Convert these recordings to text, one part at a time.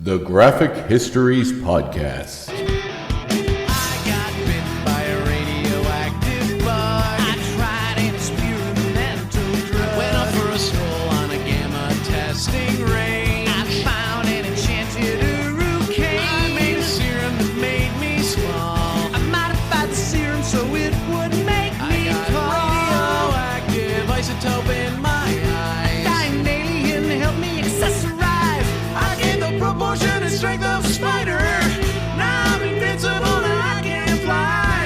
The Graphic Histories Podcast. I got bit by a radioactive bug. I tried an experimental drug. Went up for a stroll on a gamma testing range. I found an enchanted hurricane. I made a serum that made me small. I modified the serum so it would make me tall. Radioactive isotope in my eyes. Dying alien helped me accessorize. I gained the proportion and strength of a spider. Now I'm invincible and I can fly.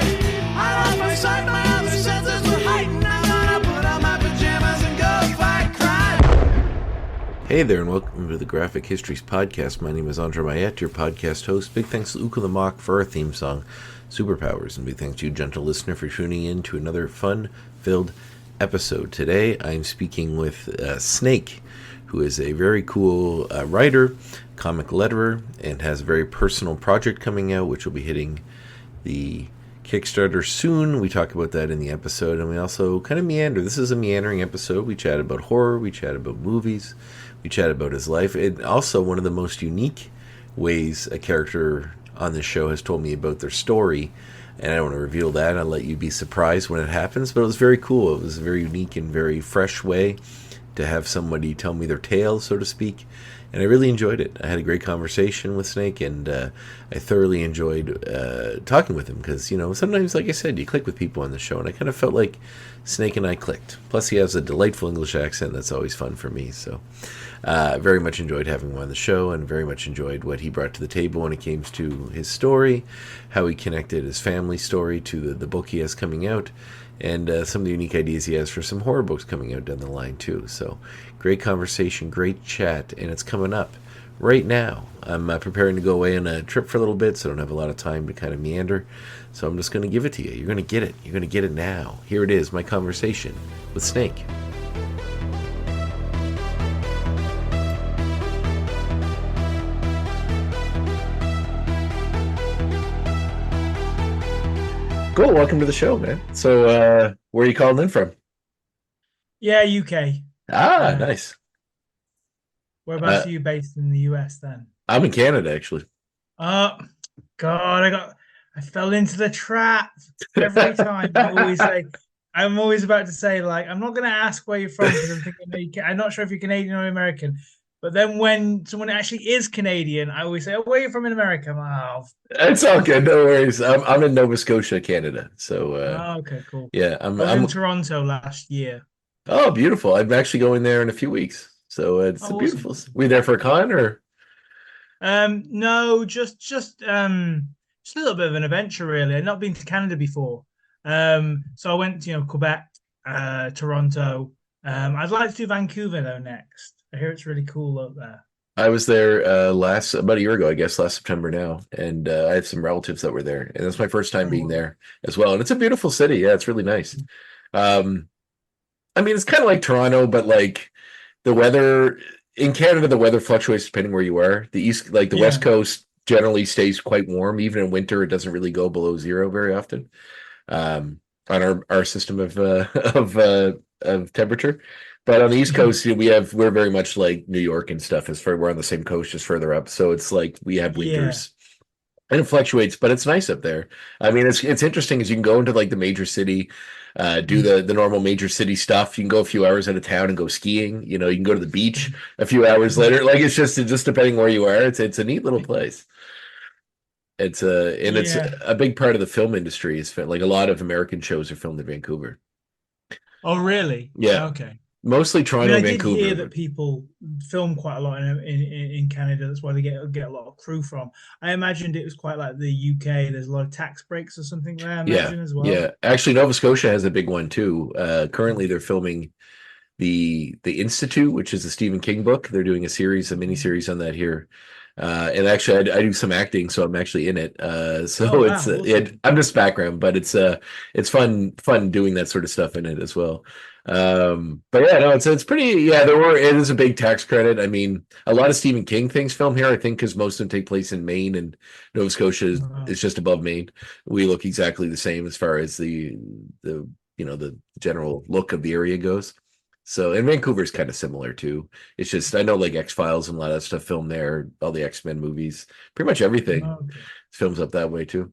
I lost my sight, my other senses were heightened. I'm gonna put on my pajamas and go fight crime. Hey there, and welcome to the Graphic Histories Podcast. My name is André Mayette, your podcast host. Big thanks to Uka the Mock for our theme song, Superpowers, and big thanks to you, gentle listener, for tuning in to another fun-filled episode. Today, I'm speaking with Snake, who is a very cool writer, comic letterer, and has a very personal project coming out, which will be hitting the Kickstarter soon. We talk about that in the episode, and we also kind of meander. This is a meandering episode. We chat about horror, we chat about movies, we chat about his life. And also, one of the most unique ways a character on this show has told me about their story, and I don't want to reveal that. I'll let you be surprised when it happens, but it was very cool. It was a very unique and very fresh way to have somebody tell me their tale, so to speak, and I really enjoyed it. I had a great conversation with Snake, and I thoroughly enjoyed talking with him, because, you know, sometimes, like I said, you click with people on the show, and I kind of felt like Snake and I clicked. Plus, he has a delightful English accent that's always fun for me, so very much enjoyed having him on the show, and very much enjoyed what he brought to the table when it came to his story, how he connected his family story to the book he has coming out, and some of the unique ideas he has for some horror books coming out down the line too. So great conversation, great chat, and it's coming up right now. I'm preparing to go away on a trip for a little bit, so I don't have a lot of time to kind of meander. So I'm just going to give it to you. You're going to get it. You're going to get it now. Here it is, my conversation with Snake. Cool. Welcome to the show, man. So, where are you calling in from? Yeah, UK. Nice. Whereabouts are you based in the US then? I'm in Canada, actually. Oh God, I fell into the trap every time. I'm always about to say, like, I'm not going to ask where you're from because I'm thinking I'm not sure if you're Canadian or American. But then when someone actually is Canadian, I always say, "Oh, where are you from in America?" It's all good. No worries. I'm in Nova Scotia, Canada. So, okay, cool. Yeah, I was in Toronto last year. Oh, beautiful! I'm actually going there in a few weeks. So it's awesome. Beautiful. Were you there for a con or? No, just a little bit of an adventure, really. I'd not been to Canada before, so I went to Quebec, Toronto. I'd like to do Vancouver though next. I hear it's really cool up there. I was there about a year ago, I guess, last September now, and I have some relatives that were there, and it's my first time being there as well. And it's a beautiful city. Yeah, it's really nice. I mean, it's kind of like Toronto, but like the weather in Canada, the weather fluctuates depending where you are. The West Coast generally stays quite warm. Even in winter, it doesn't really go below zero very often on our system of temperature. But on the East Coast, we're very much like New York and stuff. We're on the same coast, just further up. So it's like we have winters, and it fluctuates, but it's nice up there. I mean, it's interesting as you can go into like the major city, do the normal major city stuff. You can go a few hours out of town and go skiing. You can go to the beach a few hours later. Like it's just depending where you are. It's a neat little place. It's a big part of the film industry. Is like a lot of American shows are filmed in Vancouver. Oh, really? Yeah. Okay. Mostly Toronto, I Vancouver. did hear that people film quite a lot in Canada. That's why they get a lot of crew from. I imagined it was quite like the UK. There's a lot of tax breaks or something there. I imagine as well. Yeah. Actually, Nova Scotia has a big one too. Currently, they're filming the Institute, which is a Stephen King book. They're doing a miniseries on that here. And actually, I do some acting, so I'm actually in it. Awesome. I'm just background, but it's fun doing that sort of stuff in it as well. But yeah, no, it's pretty. Yeah, it is a big tax credit. I mean, a lot of Stephen King things film here, I think, because most of them take place in Maine, and Nova Scotia is just above Maine. We look exactly the same as far as the general look of the area goes. So, and Vancouver's kind of similar too. It's just I know like X-Files and a lot of that stuff filmed there, all the X-Men movies, pretty much everything Okay. films up that way too.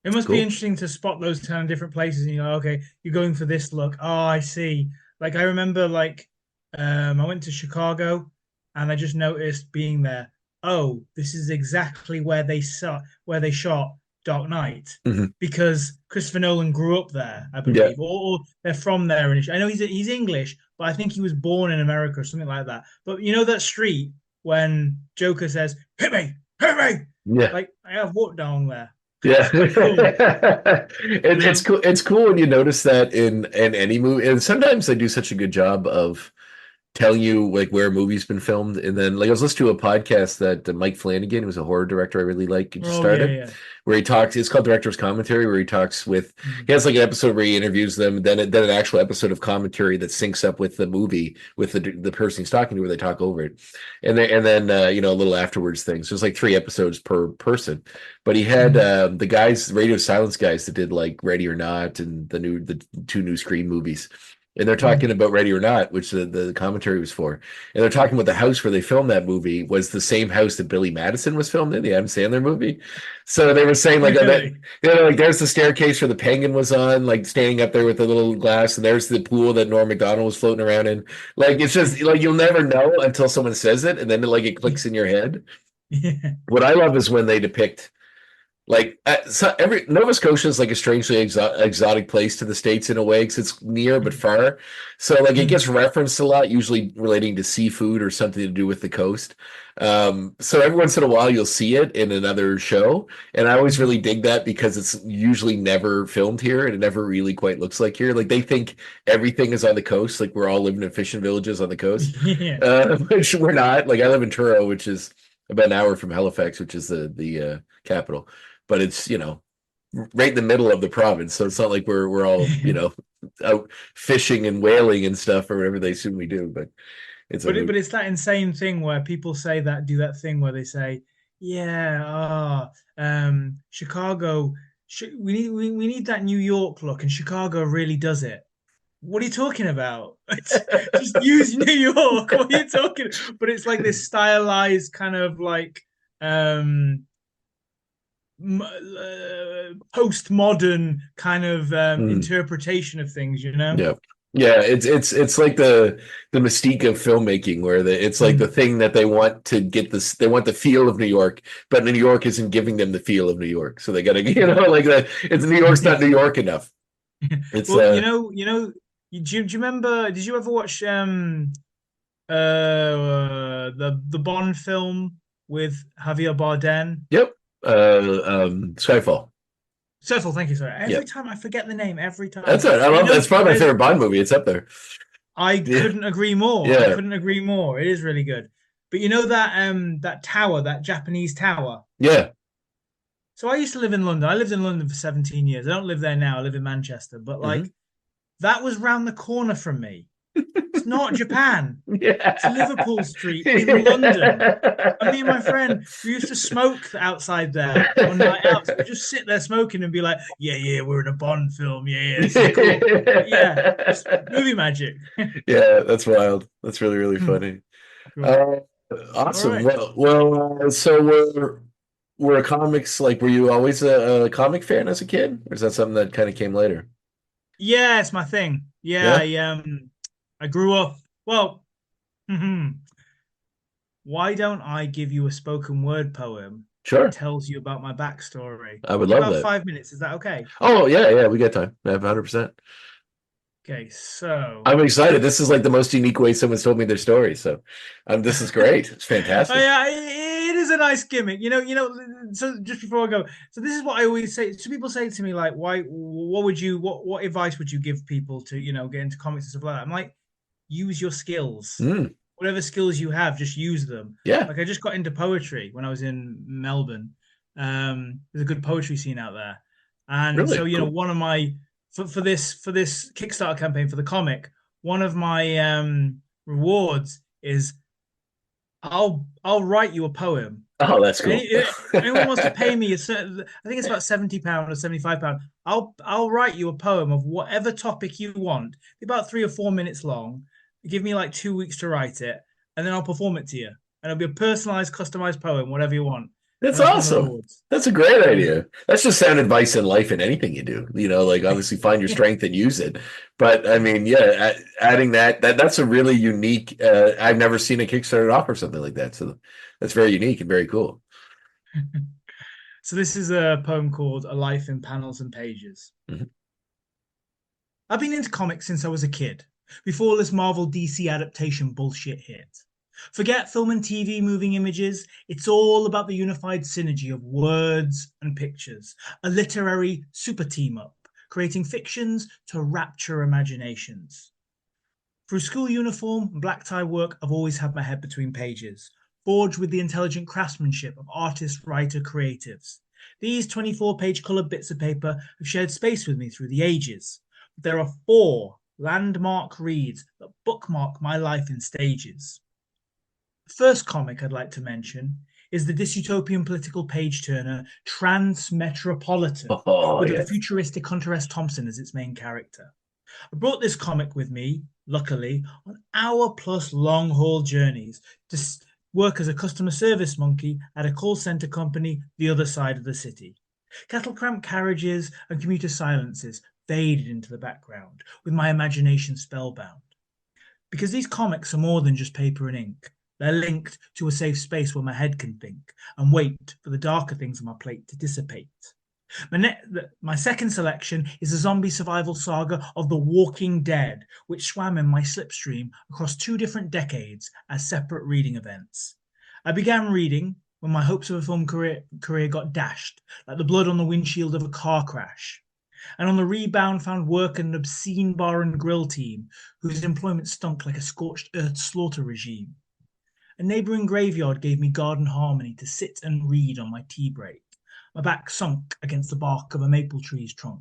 It must be Cool. interesting to spot those kind of different places and you go, okay, you're going for this look. Oh, I see. Like I remember I went to Chicago and I just noticed being there, oh, this is exactly where they shot Dark Knight Mhm. because Christopher Nolan grew up there, I Yeah. believe, or they're from there. And I know he's English, but I think he was born in America or something like that. But you know that street when Joker says, hit me, Yeah. like I have walked down there. Yeah. It's quite cool. It's cool. It's cool when you notice that in any movie. And sometimes they do such a good job of telling you like where a movie's been filmed. And then like I was listening to a podcast that Mike Flanagan, who's a horror director I really like, just Oh yeah, started, yeah. where he talks. It's called Director's Commentary, where he talks with. Mhm. He has like an episode where he interviews them, then an actual episode of commentary that syncs up with the movie with the person he's talking to, where they talk over it, and then a little afterwards things. So there's like 3 episodes per person, but he had the guys, Radio Silence guys that did like Ready or Not and the 2 new Scream movies. And they're talking about Ready or Not, which the commentary was for. And they're talking about the house where they filmed that movie was the same house that Billy Madison was filmed in, the Adam Sandler movie. So they were saying like Really? like there's the staircase where the penguin was on, like standing up there with the little glass, and there's the pool that Norm Macdonald was floating around in. Like it's just like you'll never know until someone says it, and then it clicks in your head. Yeah. What I love is when they depict like so every Nova Scotia is like a strangely exotic place to the States in a way because it's near but far. So like it gets referenced a lot, usually relating to seafood or something to do with the coast. So every once in a while you'll see it in another show, and I always really dig that because it's usually never filmed here and it never really quite looks like here. Like they think everything is on the coast, like we're all living in fishing villages on the coast, Yeah. which we're not. Like I live in Truro, which is about an hour from Halifax, which is the capital, but it's right in the middle of the province, so it's not like we're all out fishing and whaling and stuff or whatever they assume we do. But it's a But it's that insane thing where people do that thing where they say, yeah, Chicago, we need that New York look, and Chicago really does it. What are you talking about? Just use New York. What are you talking? But it's like this stylized kind of like postmodern kind of interpretation of things, you know? yeah. Yeah, it's like the mystique of filmmaking where it's like the thing that they want to get this, they want the feel of New York, but New York isn't giving them the feel of New York. So they gotta, like that. It's New York's not New York enough. It's Well, do you remember? Did you ever watch the Bond film with Javier Bardem? yep. Skyfall. Cecil, thank you, sorry. Every Yep. time I forget the name, every time. That's it. I love that's probably my favorite Bond movie. It's up there. I couldn't agree more. Yeah. I couldn't agree more. It is really good. But you know that tower, that Japanese tower. Yeah. So I used to live in London. I lived in London for 17 years. I don't live there now. I live in Manchester. But like that was round the corner from me. It's not Japan. Yeah. It's Liverpool Street in London. And me and my friend, we used to smoke outside there on night out. So we'd just sit there smoking and be like, yeah, we're in a Bond film. Yeah, this is cool. But yeah, it's movie magic. Yeah, that's wild. That's really, really funny. Cool. Awesome. All right. Well, so were comics like, were you always a comic fan as a kid? Or is that something that kind of came later? Yeah, it's my thing. Yeah, I grew up. Well, why don't I give you a spoken word poem Sure. that tells you about my backstory? I would Give love about that. 5 minutes. Is that okay? Oh, yeah, we got time. I have 100%. Okay, so I'm excited. This is like the most unique way someone's told me their story. So this is great. It's fantastic. yeah, it is a nice gimmick. So just before I go, so this is what I always say. So people say to me, like, what advice would you give people to, get into comics and stuff like that? I'm like, use your skills. Whatever skills you have, just use them. Yeah. Like I just got into poetry when I was in Melbourne. There's a good poetry scene out there. And Really? so, Cool. one of my for this Kickstarter campaign for the comic, one of my rewards is I'll write you a poem. Oh, that's cool. Anyone wants to pay me I think it's about £70 or £75. I'll write you a poem of whatever topic you want, about 3 or 4 minutes long, Give me like 2 weeks to write it, and then I'll perform it to you. And it'll be a personalized, customized poem, whatever you want. That's And I'll win awesome. awards. That's a great idea. That's just sound advice in life and anything you do. Like obviously find your strength and use it. But I mean, yeah, adding that's a really unique. I've never seen a Kickstarter offer something like that. So that's very unique and very cool. So this is a poem called A Life in Panels and Pages. Mhm. I've been into comics since I was a kid, before this Marvel DC adaptation bullshit hit. Forget film and TV moving images, it's all about the unified synergy of words and pictures, a literary super team up, creating fictions to rapture imaginations. Through school uniform and black tie work, I've always had my head between pages, forged with the intelligent craftsmanship of artist, writer, creatives. These 24-page coloured bits of paper have shared space with me through the ages. But there are 4 landmark reads that bookmark my life in stages. The first comic I'd like to mention is the dystopian political page-turner Transmetropolitan, with a futuristic Hunter S. Thompson as its main character. I brought this comic with me, luckily, on hour-plus long-haul journeys to work as a customer service monkey at a call centre company the other side of the city. Cattle-cramped carriages and commuter silences faded into the background, with my imagination spellbound. Because these comics are more than just paper and ink. They're linked to a safe space where my head can think and wait for the darker things on my plate to dissipate. My second selection is the zombie survival saga of The Walking Dead, which swam in my slipstream across 2 different decades as separate reading events. I began reading when my hopes of a film career got dashed, like the blood on the windshield of a car crash. And on the rebound found work in an obscene bar and grill team whose employment stunk like a scorched earth slaughter regime. A neighbouring graveyard gave me garden harmony to sit and read on my tea break, my back sunk against the bark of a maple tree's trunk.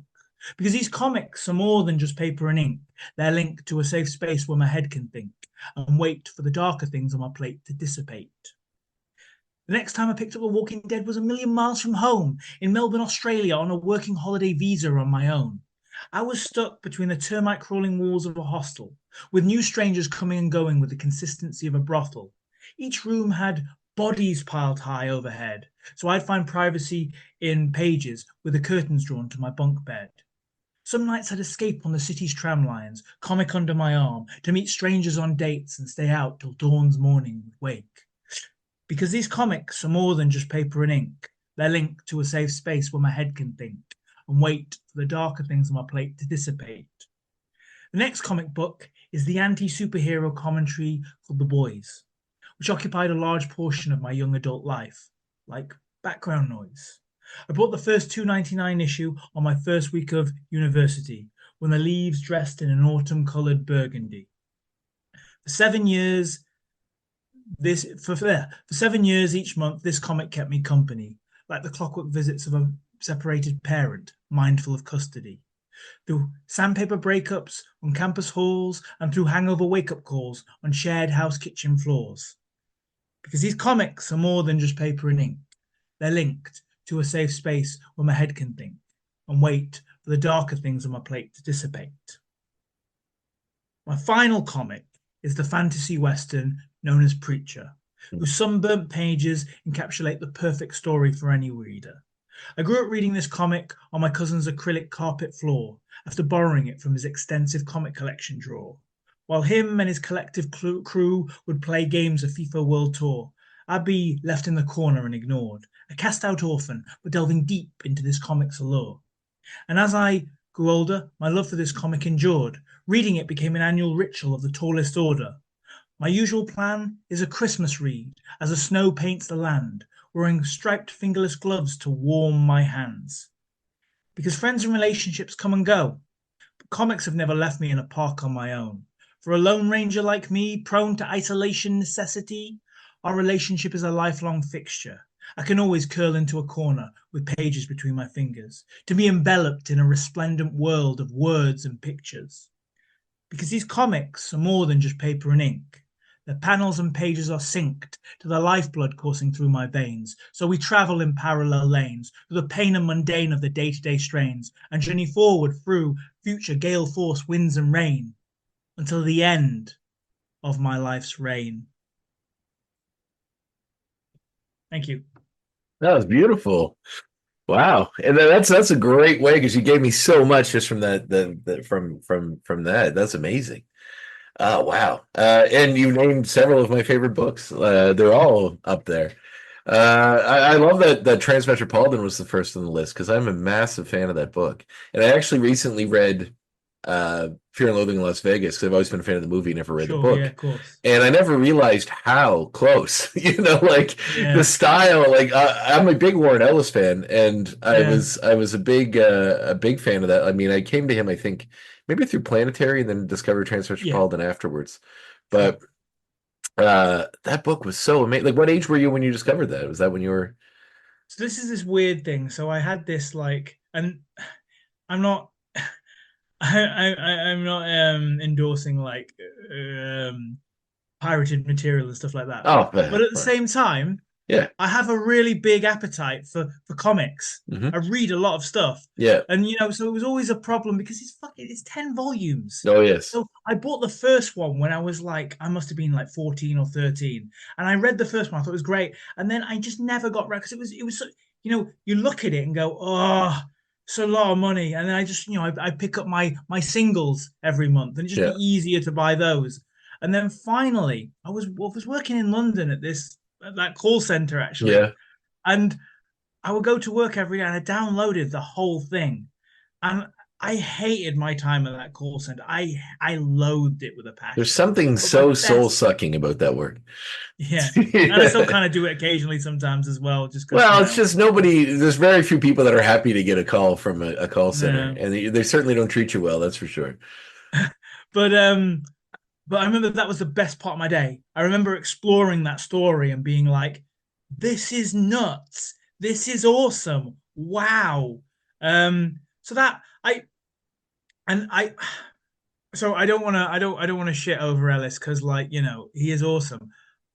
Because these comics are more than just paper and ink. They're linked to a safe space where my head can think and wait for the darker things on my plate to dissipate. The next time I picked up The Walking Dead was a million miles from home, in Melbourne, Australia, on a working holiday visa on my own. I was stuck between the termite-crawling walls of a hostel, with new strangers coming and going with the consistency of a brothel. Each room had bodies piled high overhead, so I'd find privacy in pages with the curtains drawn to my bunk bed. Some nights I'd escape on the city's tram lines, comic under my arm, to meet strangers on dates and stay out till dawn's morning would wake. Because these comics are more than just paper and ink. They're linked to a safe space where my head can think and wait for the darker things on my plate to dissipate. The next comic book is the anti-superhero commentary called The Boys, which occupied a large portion of my young adult life, like background noise. I bought the first $2.99 issue on my first week of university, when the leaves dressed in an autumn-coloured burgundy. For 7 years each month, this comic kept me company, like the clockwork visits of a separated parent, mindful of custody. Through sandpaper breakups on campus halls and through hangover wake-up calls on shared house kitchen floors. Because these comics are more than just paper and ink. They're linked to a safe space where my head can think and wait for the darker things on my plate to dissipate. My final comic is the fantasy western known as Preacher, whose sunburnt pages encapsulate the perfect story for any reader. I grew up reading this comic on my cousin's acrylic carpet floor after borrowing it from his extensive comic collection drawer. While him and his collective crew would play games of FIFA World Tour, I'd be left in the corner and ignored, a cast-out orphan, but delving deep into this comic's allure. And as I grew older, my love for this comic endured. Reading it became an annual ritual of the tallest order. My usual plan is a Christmas read, as the snow paints the land, wearing striped fingerless gloves to warm my hands. Because friends and relationships come and go, but comics have never left me in a park on my own. For a lone ranger like me, prone to isolation necessity, our relationship is a lifelong fixture. I can always curl into a corner with pages between my fingers, to be enveloped in a resplendent world of words and pictures. Because these comics are more than just paper and ink. The panels and pages are synced to the lifeblood coursing through my veins, so we travel in parallel lanes through the pain and mundane of the day-to-day strains and journey forward through future gale-force winds and rain until the end of my life's reign. Thank you. That was beautiful. Wow, and that's a great way because you gave me so much just from from that. That's amazing. Oh wow, and you named several of my favorite books. They're all up there. I love that Transmetropolitan was the first on the list because I'm a massive fan of that book, and I actually recently read Fear and Loathing in Las Vegas because I've always been a fan of the movie, never read the Sure, book. yeah, of course. And I never realized how close, like Yeah. the style. Like I'm a big Warren Ellis fan, and I Yeah. was a big fan of that. I mean, I came to him, I think, maybe through Planetary, and then discovered Transmetropolitan afterwards. But that book was so amazing. Like, what age were you when you discovered that? Was that when you were? So this is this weird thing. So I had this like, and I'm not, I'm not endorsing like pirated material and stuff like that. Oh, But at the same time, yeah, I have a really big appetite for comics. Mhm. I read a lot of stuff, yeah. and so it was always a problem because it's 10 volumes. Oh, yes. So I bought the first one when I was like, I must have been like 14 or 13, and I read the first one. I thought it was great, and then I just never got read because it was so, you look at it and go, oh, it's a lot of money, and then I just I pick up my singles every month, and it's just be easier to buy those. And then finally, I was working in London at that call center actually, Yeah. and I would go to work every day, and I downloaded the whole thing, and I hated my time at that call center. I loathed it with a passion. There's something so soul-sucking about that work. Yeah. And I still kind of do it occasionally sometimes as well. Well, it's just there's very few people that are happy to get a call from a call center, and they certainly don't treat you well, that's for sure. But I remember that was the best part of my day. I remember exploring that story and being like, this is nuts. This is awesome. Wow. So I don't want to shit over Ellis because he is awesome,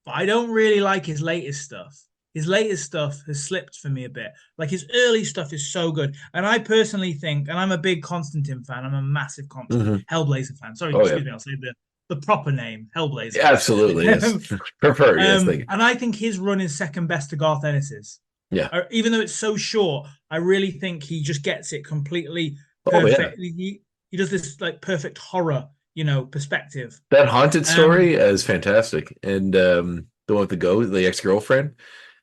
but I don't really like his latest stuff. His latest stuff has slipped for me a bit. Like his early stuff is so good, and I personally think, and I'm a big Constantine fan. I'm a massive Hellblazer fan. Sorry, excuse me. I'll say the proper name, Hellblazer. Yeah, absolutely, yes. Prefer, yes. And I think his run is second best to Garth Ennis's. Yeah. Even though it's so short, I really think he just gets it completely perfect. He does this like perfect horror, perspective. That haunted story is fantastic, and the one with the ex-girlfriend.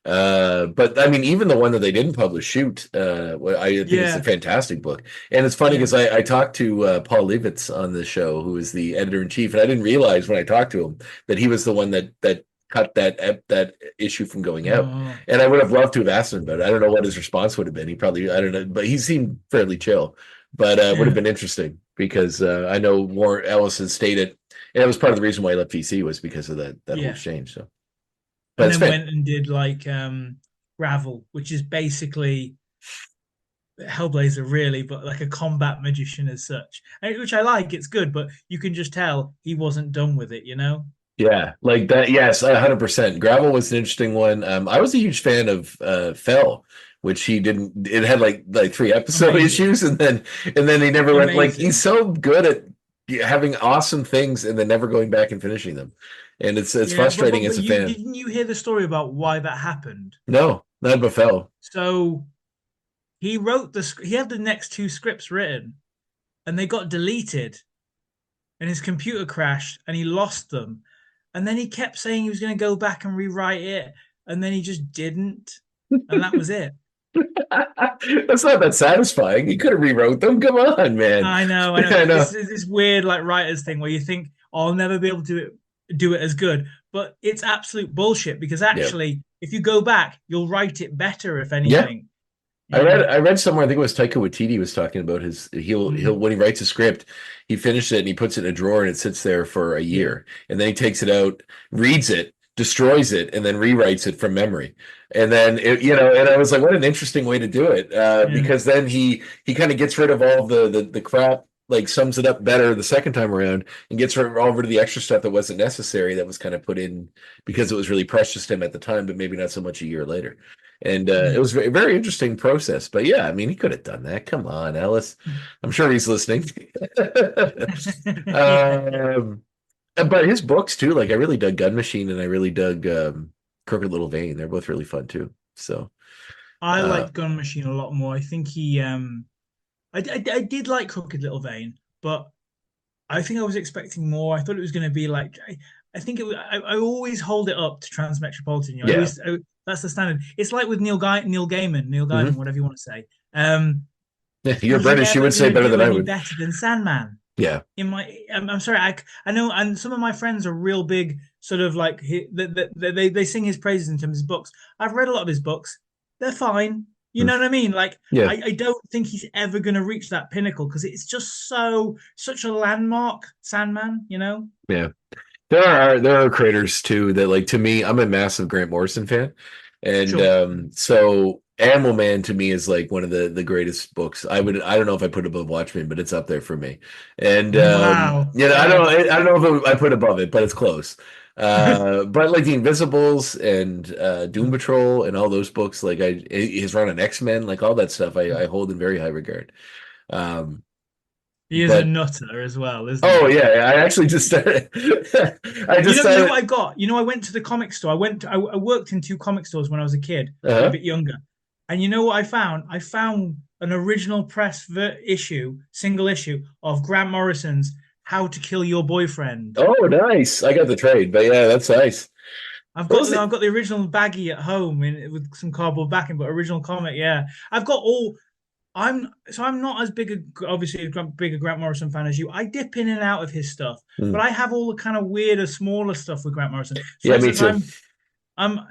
But I mean, even the one that they didn't publish, Shoot, I think it's a fantastic book. And it's funny because I talked to Paul Levitz on the show, who is the editor-in-chief, and I didn't realize when I talked to him that he was the one that cut that issue from going out. And I would have loved to have asked him about it. I don't know what his response would have been. He probably, I don't know, but he seemed fairly chill. But it would have been interesting because I know Warren Ellis has stated, and it was part of the reason why he left VC was because of that whole exchange. So, but and then went and did like Gravel, which is basically Hellblazer, really, but like a combat magician as such, which I like. It's good, but you can just tell he wasn't done with it, Yeah, like that. Yes, 100%. Gravel was an interesting one. I was a huge fan of Fell, which he didn't. It had like 3 episode issues, and then he never went. Like he's so good at having awesome things and then never going back and finishing them, and it's frustrating as a fan. Didn't you hear the story about why that happened? No, not about Fell. So he wrote he had the next 2 scripts written, and they got deleted, and his computer crashed, and he lost them. And then he kept saying he was going to go back and rewrite it, and then he just didn't, and that was it. That's not that satisfying. He could have rewrote them. Come on, man. I know. It's this weird like writers thing where you think, I'll never be able to do it as good, but it's absolute bullshit because actually, if you go back, you'll write it better, if anything. Yeah. I read somewhere, I think it was Taika Waititi was talking about he'll when he writes a script, he finishes it and he puts it in a drawer and it sits there for a year. And then he takes it out, reads it, destroys it, and then rewrites it from memory. And then and I was like, what an interesting way to do it. Because then he kind of gets rid of all the crap, like sums it up better the second time around and gets rid of the extra stuff that wasn't necessary, that was kind of put in because it was really precious to him at the time, but maybe not so much a year later. And it was a very interesting process. But yeah, I mean, he could have done that. Come on, Ellis. I'm sure he's listening. But his books too, like I really dug Gun Machine and I really dug Crooked Little Vein. They're both really fun too. So I uh, liked Gun Machine a lot more. I think he I did like Crooked Little Vein, but I think I was expecting more. I thought it was going to be like I think it was, I always hold it up to Transmetropolitan. You know, yeah. that's the standard. It's like with Neil Gaiman, Hmm. whatever you want to say. Um, You're was he British, you ever would going say to better do than I any would. better than Sandman? Yeah. I'm sorry, I know, and some of my friends are real big, sort of like they sing his praises in terms of his books. I've read a lot of his books; they're fine. You know what I mean? Like, Yeah. I don't think he's ever going to reach that pinnacle because it's just such a landmark, Sandman. You know? Yeah. There are creators too that like to me, I'm a massive Grant Morrison fan. And Sure. so Animal Man to me is like one of the greatest books. I don't know if I put it above Watchmen, but it's up there for me. And Wow. I don't know if I put above it, but it's close. But like the Invisibles and Doom Patrol and all those books, like his run on X-Men, like all that stuff, I hold in very high regard. Um, He is a but nutter as well, isn't oh he? yeah, I actually just started. I just You know started. what I got? I went to the comic store. I worked in two comic stores when I was a kid, a Uh-huh. bit younger. And you know what I found? I found an original press single issue of Grant Morrison's How to Kill Your Boyfriend. Oh, nice. I got the trade, but yeah, that's nice. What was it? I've got the original baggie at home with some cardboard backing, but original comic, yeah. I've got all I'm not as big a obviously big a Grant Morrison fan as you. I dip in and out of his stuff, but Hmm. I have all the kind of weirder, smaller stuff with Grant Morrison. For Yeah, me instance, too.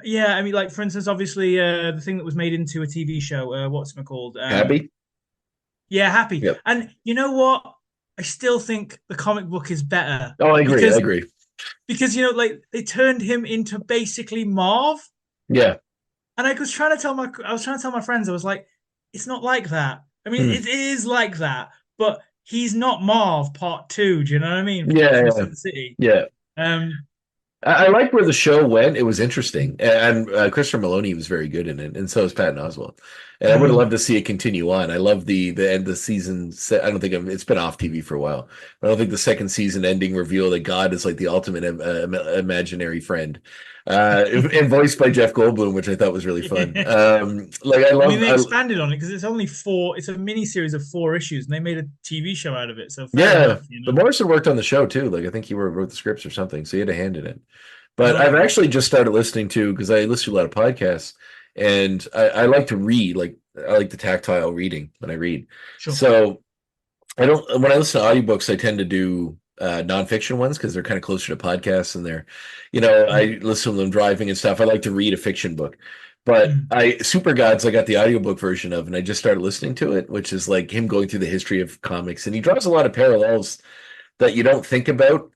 yeah, I mean, like for instance, obviously the thing that was made into a TV show, what's it called? Happy? Yeah, Happy. Yep. And you know what? I still think the comic book is better Oh, I agree. I because agree. like they turned him into basically Marv, Yeah. and I was trying to tell my friends, I was like, it's not like that. I mean, Hmm. it is like that, but he's not Marv Part Two. Do you know what I mean? Yeah, From yeah, Sin City. yeah. Um, I like where the show went. It was interesting, and Christopher Maloney was very good in it, and so is Patton Oswalt. And I would have mm, loved to see it continue on. I love the end of the season. I don't think it's been off TV for a while, but I don't think the second season ending reveal that God is like the ultimate imaginary friend, and voiced by Jeff Goldblum, which I thought was really fun. yeah. Like I I mean, love, they expanded on it because it's only four. It's a mini series of 4 issues, and they made a TV show out of it. So fair yeah. enough, But Morrison worked on the show too. Like I think he wrote the scripts or something, so he had a hand in it. But I've Right. actually just started listening to because I listen to a lot of podcasts, and I like to read. Like I like the tactile reading when I read. Sure. So I don't when I listen to audiobooks, I tend to do nonfiction ones because they're kind of closer to podcasts and they're, Mm, I listen to them driving and stuff. I like to read a fiction book. But mm. Super Gods, I got the audiobook version of, and I just started listening to it, which is like him going through the history of comics. And he draws a lot of parallels that you don't think about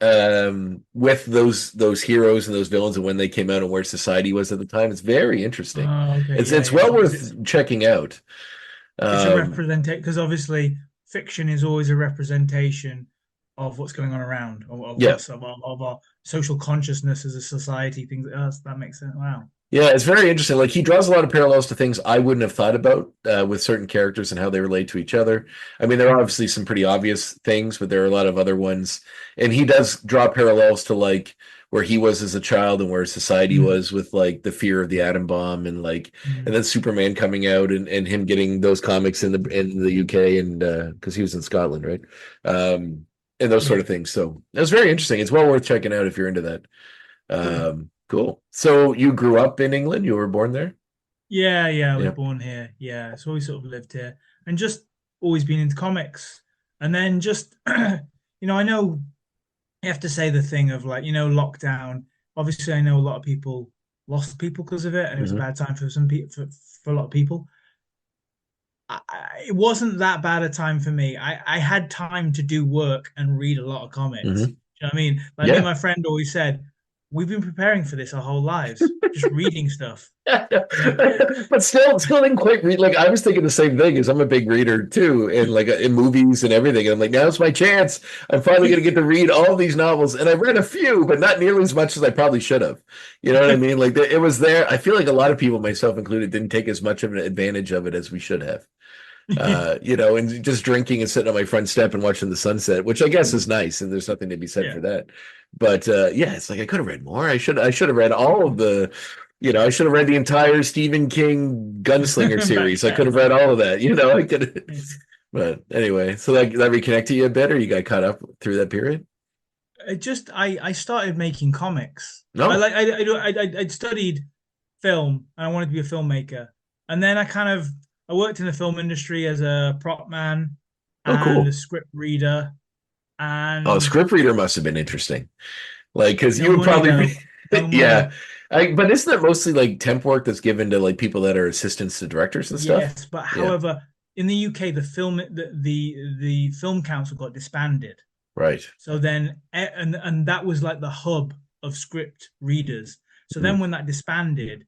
with those heroes and those villains and when they came out and where society was at the time. It's very interesting. Oh, okay. It's Yeah, it's yeah. well Because worth checking out. it's a Um, representation. Because obviously, fiction is always a representation of what's going on around, of yeah, us, of our social consciousness as a society. Things that makes sense. Wow. yeah, it's very interesting. Like he draws a lot of parallels to things I wouldn't have thought about with certain characters and how they relate to each other. I mean, there are obviously some pretty obvious things, but there are a lot of other ones. And he does draw parallels to like where he was as a child and where society Mm, was with like the fear of the atom bomb and like and mm. then Superman coming out and him getting those comics in the UK and because he was in Scotland, right? And those sort Yeah. of things. So it was very interesting. It's well worth checking out if you're into that. Cool. Cool. So you grew up in England? You were born there? Yeah, yeah. I was Yeah. born here. Yeah, so always sort of lived here, and just always been into comics. And then just, I know you have to say the thing of like, lockdown. Obviously, I know a lot of people lost people because of it, and it was a Hmm. bad time for some people, for a lot of people. It wasn't that bad a time for me. I had time to do work and read a lot of comics. Hmm. You know what I mean? Like me and Yeah. my friend always said, we've been preparing for this our whole lives, just reading stuff. You know? But still didn't quite read. Like I was thinking the same thing as I'm a big reader too, and like in movies and everything. And I'm like, now's my chance. I'm finally going to get to read all these novels, and I've read a few, but not nearly as much as I probably should have. You know what I mean? Like it was there. I feel like a lot of people, myself included, didn't take as much of an advantage of it as we should have. and just drinking and sitting on my front step and watching the sunset, which I guess is nice, and there's nothing to be said Yeah. for that. But yeah, it's like I could have read more. I should have read all of the, I should have read the entire Stephen King Gunslinger series. I could have read all of that. I could. But anyway, so that reconnected you a bit, or you got caught up through that period? I started making comics. No. I studied film and I wanted to be a filmmaker. And then I worked in the film industry as a prop man Oh, and cool. a script reader. Oh, And script reader must have been interesting. Like, because no you would money probably though. be, No yeah. money. But isn't that mostly like temp work that's given to like people that are assistants to directors and stuff? Yes, but Yeah, however, in the UK, the film council got disbanded. right. So then, and that was like the hub of script readers. So Mm. then, when that disbanded,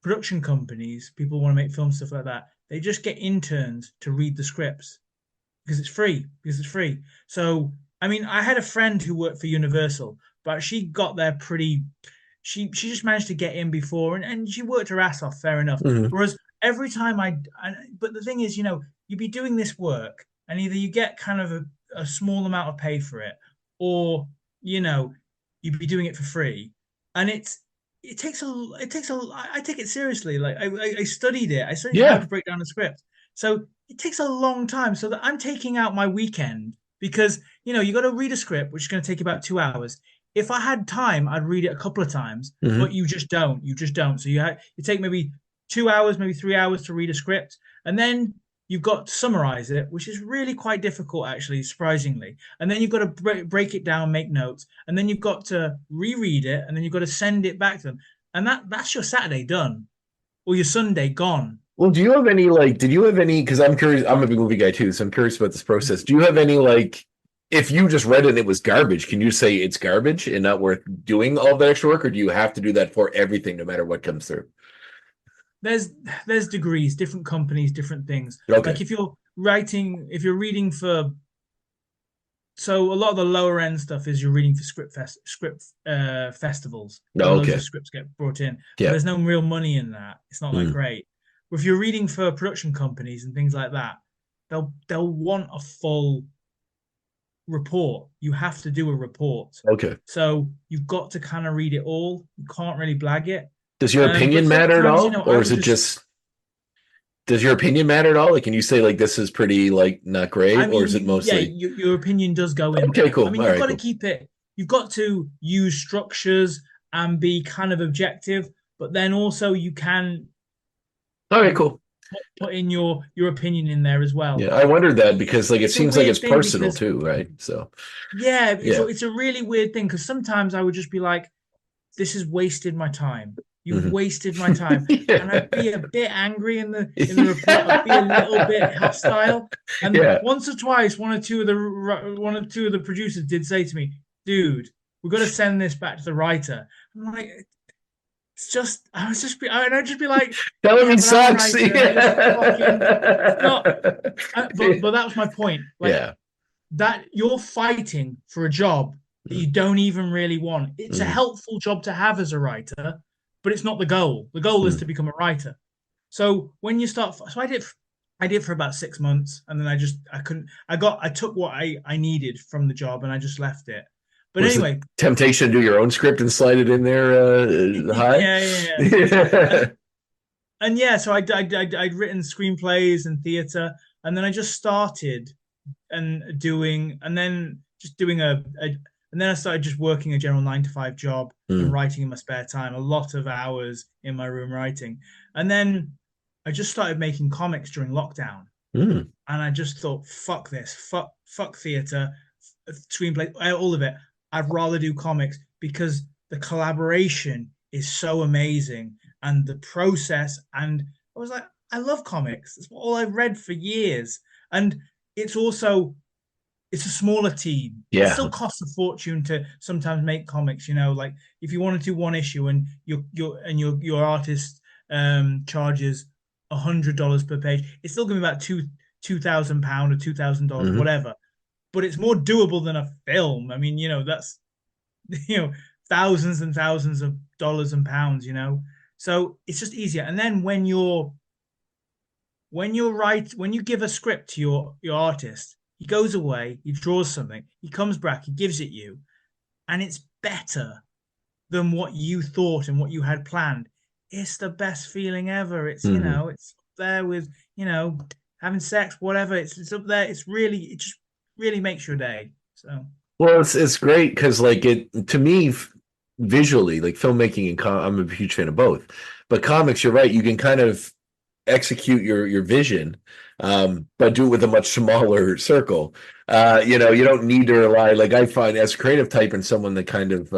production companies, people want to make film stuff like that, they just get interns to read the scripts because it's free. So, I mean, I had a friend who worked for Universal, but she got there pretty. She just managed to get in before, and she worked her ass off. Fair enough. Mhm. Whereas every time but the thing is, you'd be doing this work, and either you get kind of a small amount of pay for it, or you know, you'd be doing it for free, and it takes I take it seriously. Like I studied it. I studied how Yeah. to break down a script. So it takes a long time. So that I'm taking out my weekend because you got to read a script, which is going to take about 2 hours. If I had time, I'd read it a couple of times, Mhm. but you just don't. You just don't. So you take maybe 2 hours, maybe 3 hours to read a script, and then you've got to summarize it, which is really quite difficult, actually, surprisingly. And then you've got to break it down, make notes, and then you've got to reread it, and then you've got to send it back to them. And that's your Saturday done, or your Sunday gone. Well, do you have any like? Did you have any? Because I'm curious. I'm a big movie guy too, so I'm curious about this process. Do you have any like? If you just read it and it was garbage, can you say it's garbage and not worth doing all that extra work, or do you have to do that for everything, no matter what comes through? There's degrees, different companies, different things. Okay. Like if you're reading for so a lot of the lower end stuff is you're reading for script festivals where No. loads of Okay. scripts get brought in, but Yeah. there's no real money in that. It's not that Mm. great. If you're reading for production companies and things like that, they'll want a full report. You have to do a report, Okay. so you've got to kind of read it all. You can't really blag it. Does your But opinion matter at sometimes, all, I or is would it just? Does your opinion matter at all? Like, can you say like this is pretty like not I great, or mean, is it yeah, mostly? your opinion does go in Okay, there. cool. I mean, All you've right, got to cool. keep it. You've got to use structures and be kind of objective, but then also you can All right, cool. put in your opinion in there as well. Yeah, I wondered that because like it It's a seems like weird it's thing personal because too, right? So yeah, yeah. it's a really weird thing because sometimes I would just be like, "This has wasted my time. You've Mhm. wasted my time," and I'd Yeah. be a bit angry in the report. I'd be a little bit hostile. And Yeah. once or twice, one or two of the producers did say to me, "Dude, we've got to send this back to the writer." I'm like, it's just I'd just be like, Telling "Yeah, me but I'm a sucks. writer. I just fucking it's not." But that was my point. Like Yeah. that you're fighting for a job that you don't even really want. It's a Mm, helpful job to have as a writer, but it's not the goal. The goal is mm. to become a writer. So when you start, so I did for about 6 months, and then I couldn't. I took what I needed from the job, and I just left it. But Was the anyway, temptation to do your own script and slide it in there high? yeah. Yeah. And yeah, so I'd written screenplays and theater, and then I just started and then just doing and then I started just working a general 9 to 5 job and Mm, writing in my spare time, a lot of hours in my room writing. And then I just started making comics during lockdown. mm. And I just thought, fuck this, fuck theater, screenplay, all of it. I'd rather do comics because the collaboration is so amazing and the process. And I was like, I love comics. It's all I've read for years. And it's also it's a smaller team. It Yeah. still costs a fortune to sometimes make comics. Like if you want to do one issue and your artist charges $100 per page, it's still going to be about £2,000 or $2,000, Mhm. whatever. But it's more doable than a film. I mean, that's you know thousands and thousands of dollars and pounds. So it's just easier. And then when you're when you give a script to your artist, he goes away, he draws something, he comes back, he gives it you, and it's better than what you thought and what you had planned. It's the best feeling ever. It's it's up there with having sex, whatever. It's up there. It just really makes your day. So Well, it's great because like it to me visually, like filmmaking and I'm a huge fan of both. But comics, you're right, you can kind of execute your vision, but do it with a much smaller circle. You don't need to rely, like I find as a creative type and someone that kind of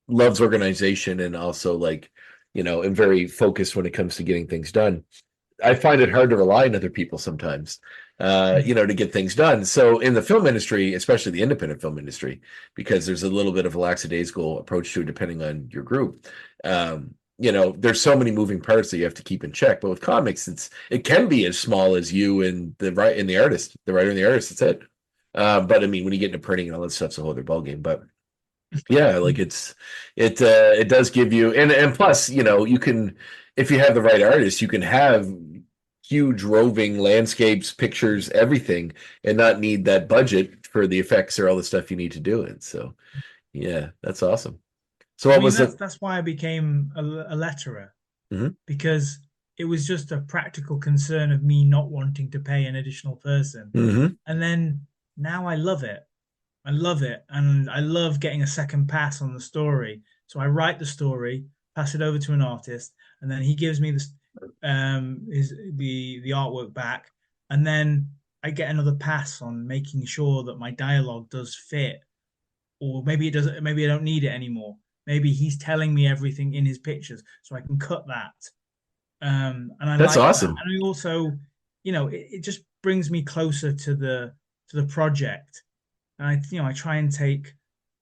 loves organization and also like, am very focused when it comes to getting things done. I find it hard to rely on other people sometimes, to get things done. So in the film industry, especially the independent film industry, because there's a little bit of a lackadaisical approach to it depending on your group. There's so many moving parts that you have to keep in check. But with comics, it can be as small as you and the writer and the artist. That's it. But I mean, when you get into printing and all that stuff's a whole other ballgame. But yeah, like it does give you, and plus, you can, if you have the right artist, you can have huge roving landscapes, pictures, everything, and not need that budget for the effects or all the stuff you need to do it. So yeah, that's awesome. So that's why I became a letterer, because it was just a practical concern of me not wanting to pay an additional person. And then now I love it. I love it, and I love getting a second pass on the story. So I write the story, pass it over to an artist, and then he gives me the artwork back, and then I get another pass on making sure that my dialogue does fit, or maybe it doesn't. Maybe I don't need it anymore. Maybe he's telling me everything in his pictures, so I can cut that. And that's like awesome. That. And I also, it just brings me closer to the project. And I try and take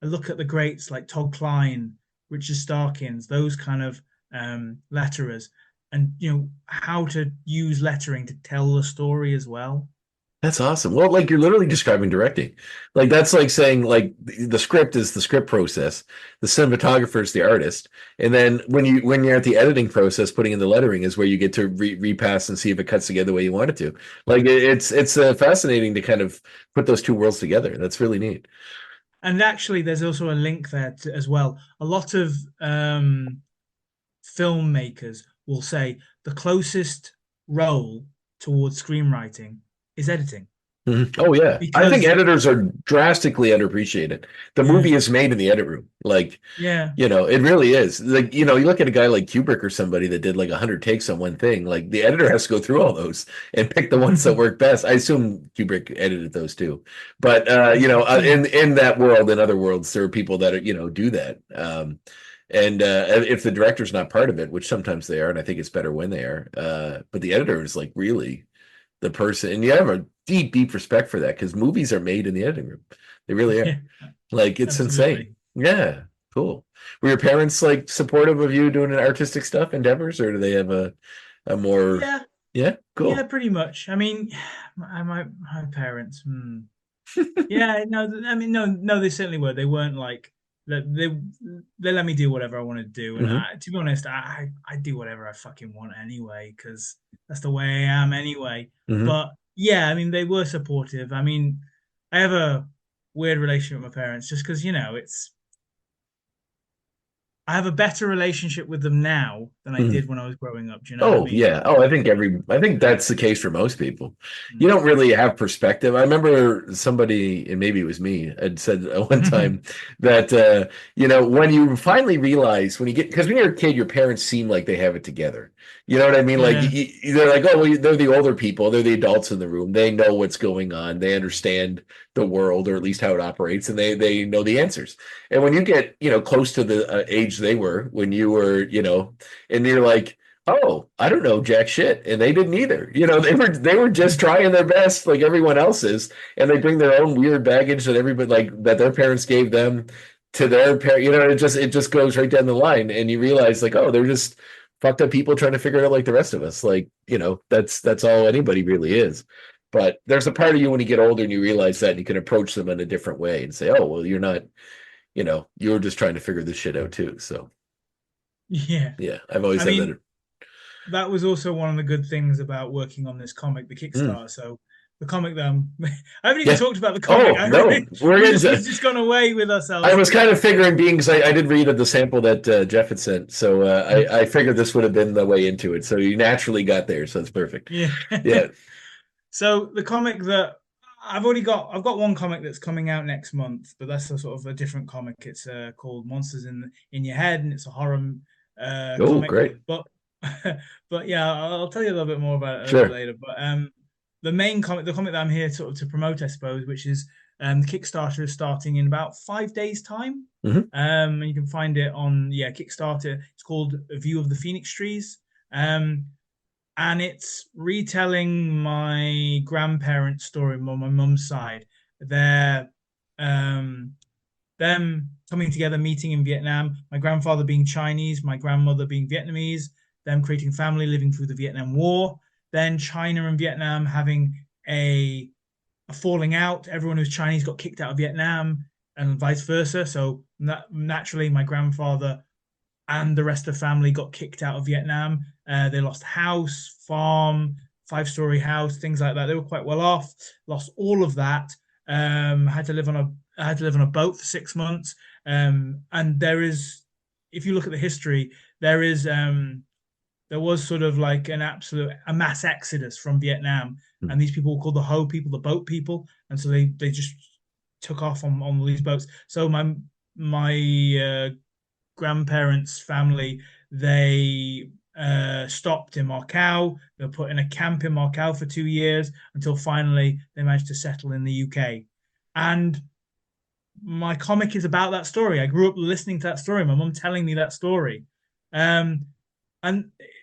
a look at the greats like Todd Klein, Richard Starkins, those kind of letterers, and how to use lettering to tell the story as well. That's awesome. Well, like you're literally describing directing. Like that's like saying like the script is the script process, the cinematographer is the artist, and then when you're at the editing process, putting in the lettering is where you get to repass and see if it cuts together the way you want it to. Like it's fascinating to kind of put those two worlds together. That's really neat. And actually, there's also a link there as well. A lot of filmmakers will say the closest role towards screenwriting is editing. Oh yeah, I think editors are drastically underappreciated. The movie is made in the edit room. Like, it really is. Like, you look at a guy like Kubrick or somebody that did like 100 takes on one thing. Like, the editor has to go through all those and pick the ones that work best. I assume Kubrick edited those too. But in that world, in other worlds, there are people that do that. And if the director's not part of it, which sometimes they are, and I think it's better when they are, but the editor is like really the person, and you have a deep respect for that because movies are made in the editing room. They really are. Like it's insane. Yeah, cool. Were your parents like supportive of you doing artistic stuff endeavors, or do they have a more? Yeah, cool. Yeah, pretty much. I mean, my parents. Yeah, no. I mean, no. They certainly were. They weren't like they let me do whatever I wanted to do, and to be honest, I do whatever I fucking want anyway because that's the way I am anyway. But yeah, I mean, they were supportive. I mean, I have a weird relationship with my parents just because I have a better relationship with them now than I did when I was growing up. Do you know what I mean? Yeah. Oh, I think that's the case for most people. You don't really have perspective. I remember somebody, and maybe it was me, had said one time that, when you finally realize because when you're a kid, your parents seem like they have it together. You know what I mean? Like they're like, oh, well, they're the older people. They're the adults in the room. They know what's going on. They understand the world, or at least how it operates, and they know the answers. And when you get, close to the age they were when you were, and you're like, oh, I don't know jack shit, and they didn't either. They were just trying their best, like everyone else is, and they bring their own weird baggage that everybody that their parents gave them to their parents. It just goes right down the line, and you realize like, oh, they're just fucked up people trying to figure it out like the rest of us. Like, that's all anybody really is. But there's a part of you when you get older and you realize that, and you can approach them in a different way and say, oh, well, you're not, you're just trying to figure this shit out too. So yeah, I've always had that. that was also one of the good things about working on this comic, the Mm. Kickstarter. So the comic that I haven't even Yeah. talked about the comic. Oh no, we're We've into. just gone away with I ourselves. was kind of figuring, being because I did read the sample that Jeff had sent, so I figured this would have been the way into it. So you naturally got there, so it's perfect. Yeah. Yeah. So the comic that I've got one comic that's coming out next month, but that's a sort of a different comic. It's called Monsters in Your Head, and it's a horror Oh, comic. great. But but yeah, I'll tell you a little bit more about it a little Sure. later. But the main comic, the comic that I'm here sort of to promote, I suppose, which is the Kickstarter is starting in about 5 days' time. Mhm. And you can find it on Kickstarter. It's called A View of the Phoenix Trees. And it's retelling my grandparents' story on my mum's side. Their them coming together, meeting in Vietnam, my grandfather being Chinese, my grandmother being Vietnamese, them creating family, living through the Vietnam War, then China and Vietnam having a falling out. Everyone who's Chinese got kicked out of Vietnam and vice versa. So naturally, my grandfather and the rest of the family got kicked out of Vietnam. They lost house, farm, 5-story house, things like that. They were quite well off. Lost all of that. Had to live on a boat for 6 months. And there is, if you look at the history, there was sort of like a mass exodus from Vietnam, and these people were called the Ho people, the boat people, and so they just took off on these boats. So my grandparents' family, they stopped in Macau. They were put in a camp in Macau for 2 years until finally they managed to settle in the UK. And my comic is about that story. I grew up listening to that story. My mum telling me that story. And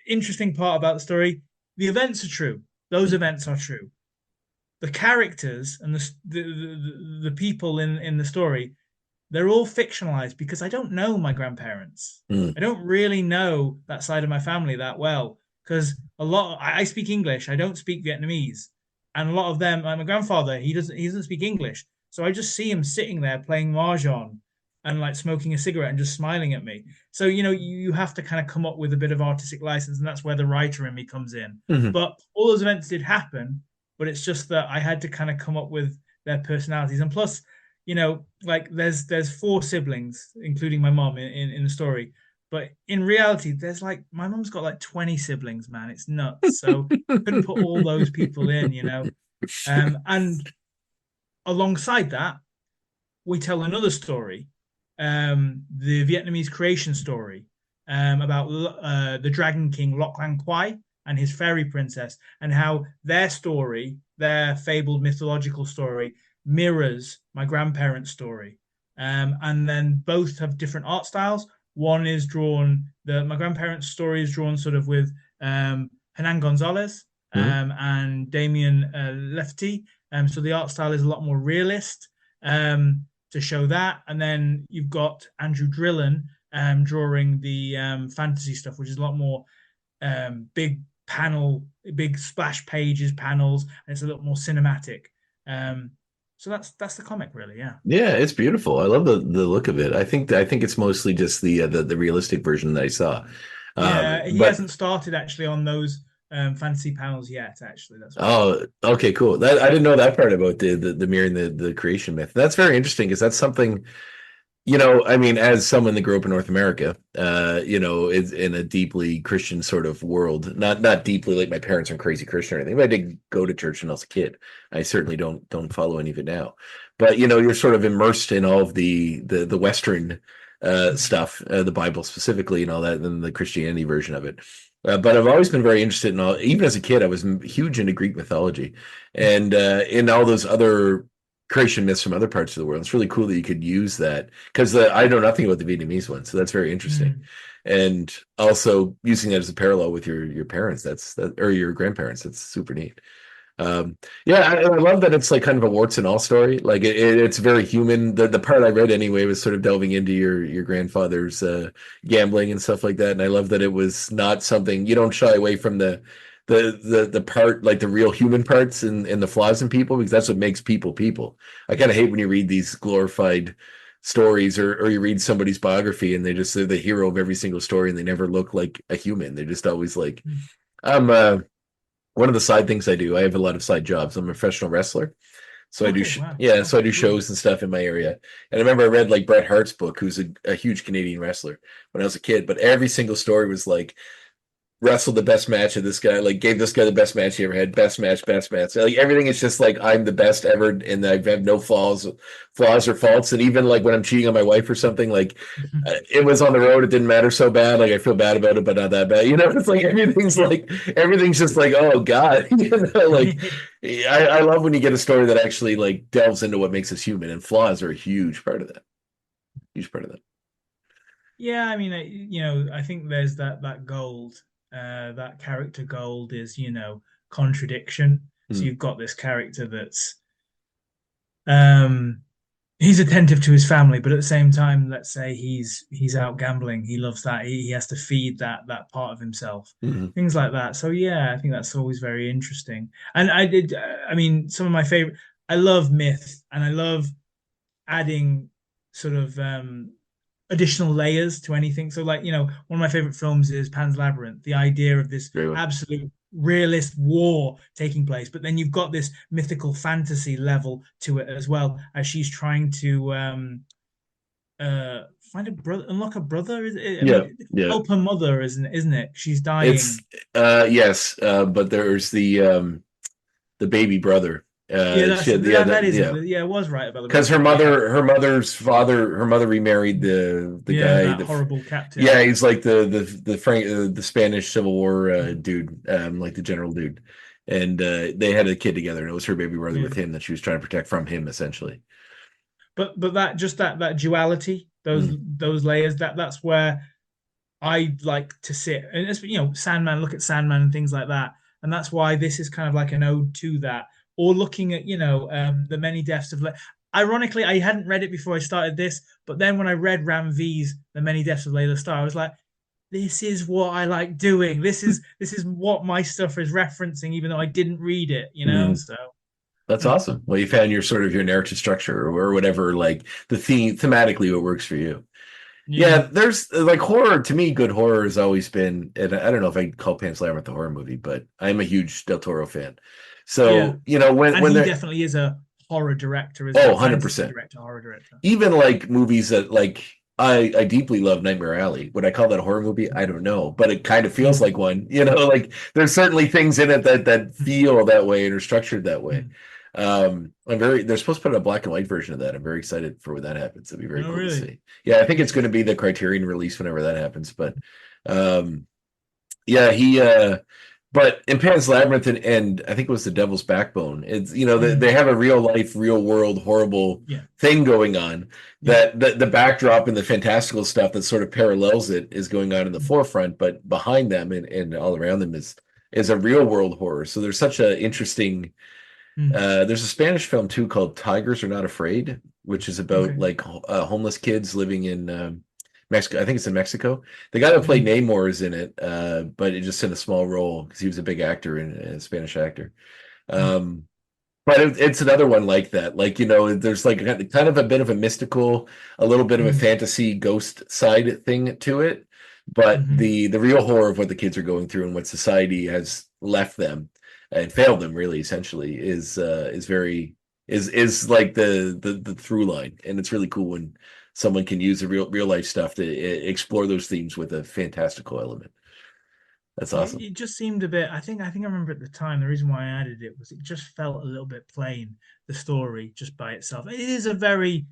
interesting part about the story, the events are true. Those events are true. The characters and the people in the story, they're all fictionalized because I don't know my grandparents. Mm. I don't really know that side of my family that well because I speak English. I don't speak Vietnamese, and a lot of them, like my grandfather, he doesn't speak English. So I just see him sitting there playing mahjong and like smoking a cigarette and just smiling at me. So you have to kind of come up with a bit of artistic license, and that's where the writer in me comes in. Mhm. But all those events did happen, but it's just that I had to kind of come up with their personalities, and plus like there's 4 siblings, including my mom in the story. But in reality, there's like my mom's got like 20 siblings, man. It's nuts. So couldn't put all those people in. And alongside that, we tell another story, the Vietnamese creation story, about the Dragon King Loc Lan Quai and his fairy princess, and how their story, their fabled mythological story, mirrors my grandparents' story. And then both have different art styles. One is my grandparents' story is drawn sort of with Hernan Gonzalez and Damien Lefty. So the art style is a lot more realist to show that. And then you've got Andrew Drillen drawing the fantasy stuff, which is a lot more big splash pages, panels, and it's a little more cinematic. So that's the comic, really. Yeah. Yeah, it's beautiful. I love the look of it. I think it's mostly just the realistic version that I saw. Yeah, he But hasn't started actually on those fantasy panels yet. Actually, that's oh, okay, cool. That I didn't know that part about the mirroring the creation myth. That's very interesting because that's something, I mean, as someone that grew up in North America, it's in a deeply Christian sort of world. Not deeply like my parents aren't crazy Christian or anything, but I did go to church when I was a kid. I certainly don't follow any of it now. But you're sort of immersed in all of the Western stuff, the Bible specifically, and all that, and the Christianity version of it. But I've always been very interested in even as a kid, I was huge into Greek mythology and in all those other creation myths from other parts of the world. It's really cool that you could use that because I know nothing about the Vietnamese one, so that's very interesting. And also using that as a parallel with your parents, or your grandparents, that's super neat. I love that it's like kind of a warts and all story. Like it's very human. The part I read anyway was sort of delving into your grandfather's gambling and stuff like that. And I love that it was not something, you don't shy away from the part, like the real human parts and the flaws in people, because that's what makes people. I kind of hate when you read these glorified stories, or you read somebody's biography and they're the hero of every single story and they never look like a human. They're just always like, I'm one of the side things I do. I have a lot of side jobs. I'm a professional wrestler. So I do, Okay, wow. so I do Okay, cool. shows and stuff in my area. And I remember I read like Bret Hart's book, who's a huge Canadian wrestler when I was a kid. But every single story was like, wrestled the best match of this guy, like gave this guy the best match he ever had, best match, best match. Like everything is just like I'm the best ever, and I have no flaws or faults. And even like when I'm cheating on my wife or something, like it was on the road, it didn't matter so bad. Like I feel bad about it, but not that bad. You know, it's like everything's just like, oh God, you know, like I love when you get a story that actually like delves into what makes us human, and flaws are a huge part of that. Huge part of that. Yeah, I mean, I think there's that gold, that character gold is, contradiction. So Mm. you've got this character that's, um, he's attentive to his family, but at the same time, let's say he's out gambling. He loves that. He has to feed that part of himself. Mhm. Things like that. So yeah, I think that's always very interesting. And I mean, some of my favorite. I love myth, and I love adding sort of additional layers to anything. So, like, one of my favorite films is Pan's Labyrinth, the idea of this Very well. absolute realist war taking place, but then you've got this mythical fantasy level to it as well, as she's trying to find a brother, unlock a brother. I mean, Yeah. help her mother, isn't it? She's dying. It's yes, but there's the baby brother. Yeah, that is yeah. it. Yeah, it was right about the Because her mother remarried the guy, that horrible captain. yeah, he's like the Spanish Civil War dude, like the general dude, and they had a kid together, and it was her baby brother with him that she was trying to protect from him, essentially. But that duality, those layers, that's where I like to sit. And it's, Sandman, look at Sandman and things like that. And that's why this is kind of like an ode to that. Or looking at, the many deaths of. Ironically, I hadn't read it before I started this, but then when I read Ram V's The Many Deaths of Layla Starr, I was like, this is what I like doing. This is what my stuff is referencing, even though I didn't read it, So That's awesome. Well, you found your narrative structure or whatever, like the theme thematically what works for you. Yeah, there's like horror. To me, good horror has always been, and I don't know if I call Pan's Labyrinth a horror movie, but I'm a huge Del Toro fan. So, when he they're definitely is a horror director, oh, 100%. Horror director. Even like movies that like I deeply love Nightmare Alley. Would I call that a horror movie? I don't know, but it kind of feels like one. Like there's certainly things in it that feel that way and are structured that way. They're supposed to put a black and white version of that. I'm very excited for when that happens. It'd be very cool to see. Yeah, I think it's going to be the Criterion release whenever that happens. But but in Pan's Labyrinth and I think it was The Devil's Backbone, it's they have a real life, real world horrible thing going on. That the backdrop and the fantastical stuff that sort of parallels it is going on in the forefront, but behind them and all around them is a real world horror. So there's such a interesting. There's a Spanish film too called Tigers Are Not Afraid, which is about like homeless kids living in Mexico. I think it's in Mexico. The guy that played Namor is in it, but it just in a small role because he was a big actor and a Spanish actor. But it's another one like that. Like, there's like kind of a bit of a mystical, a little bit of a fantasy ghost side thing to it. But the real horror of what the kids are going through and what society has left them and failed them really essentially is like the through line. And it's really cool when someone can use the real life stuff to explore those themes with a fantastical element. That's awesome. It just seemed a bit. I think I remember at the time the reason why I added it was it just felt a little bit plain, the story just by itself. It is a very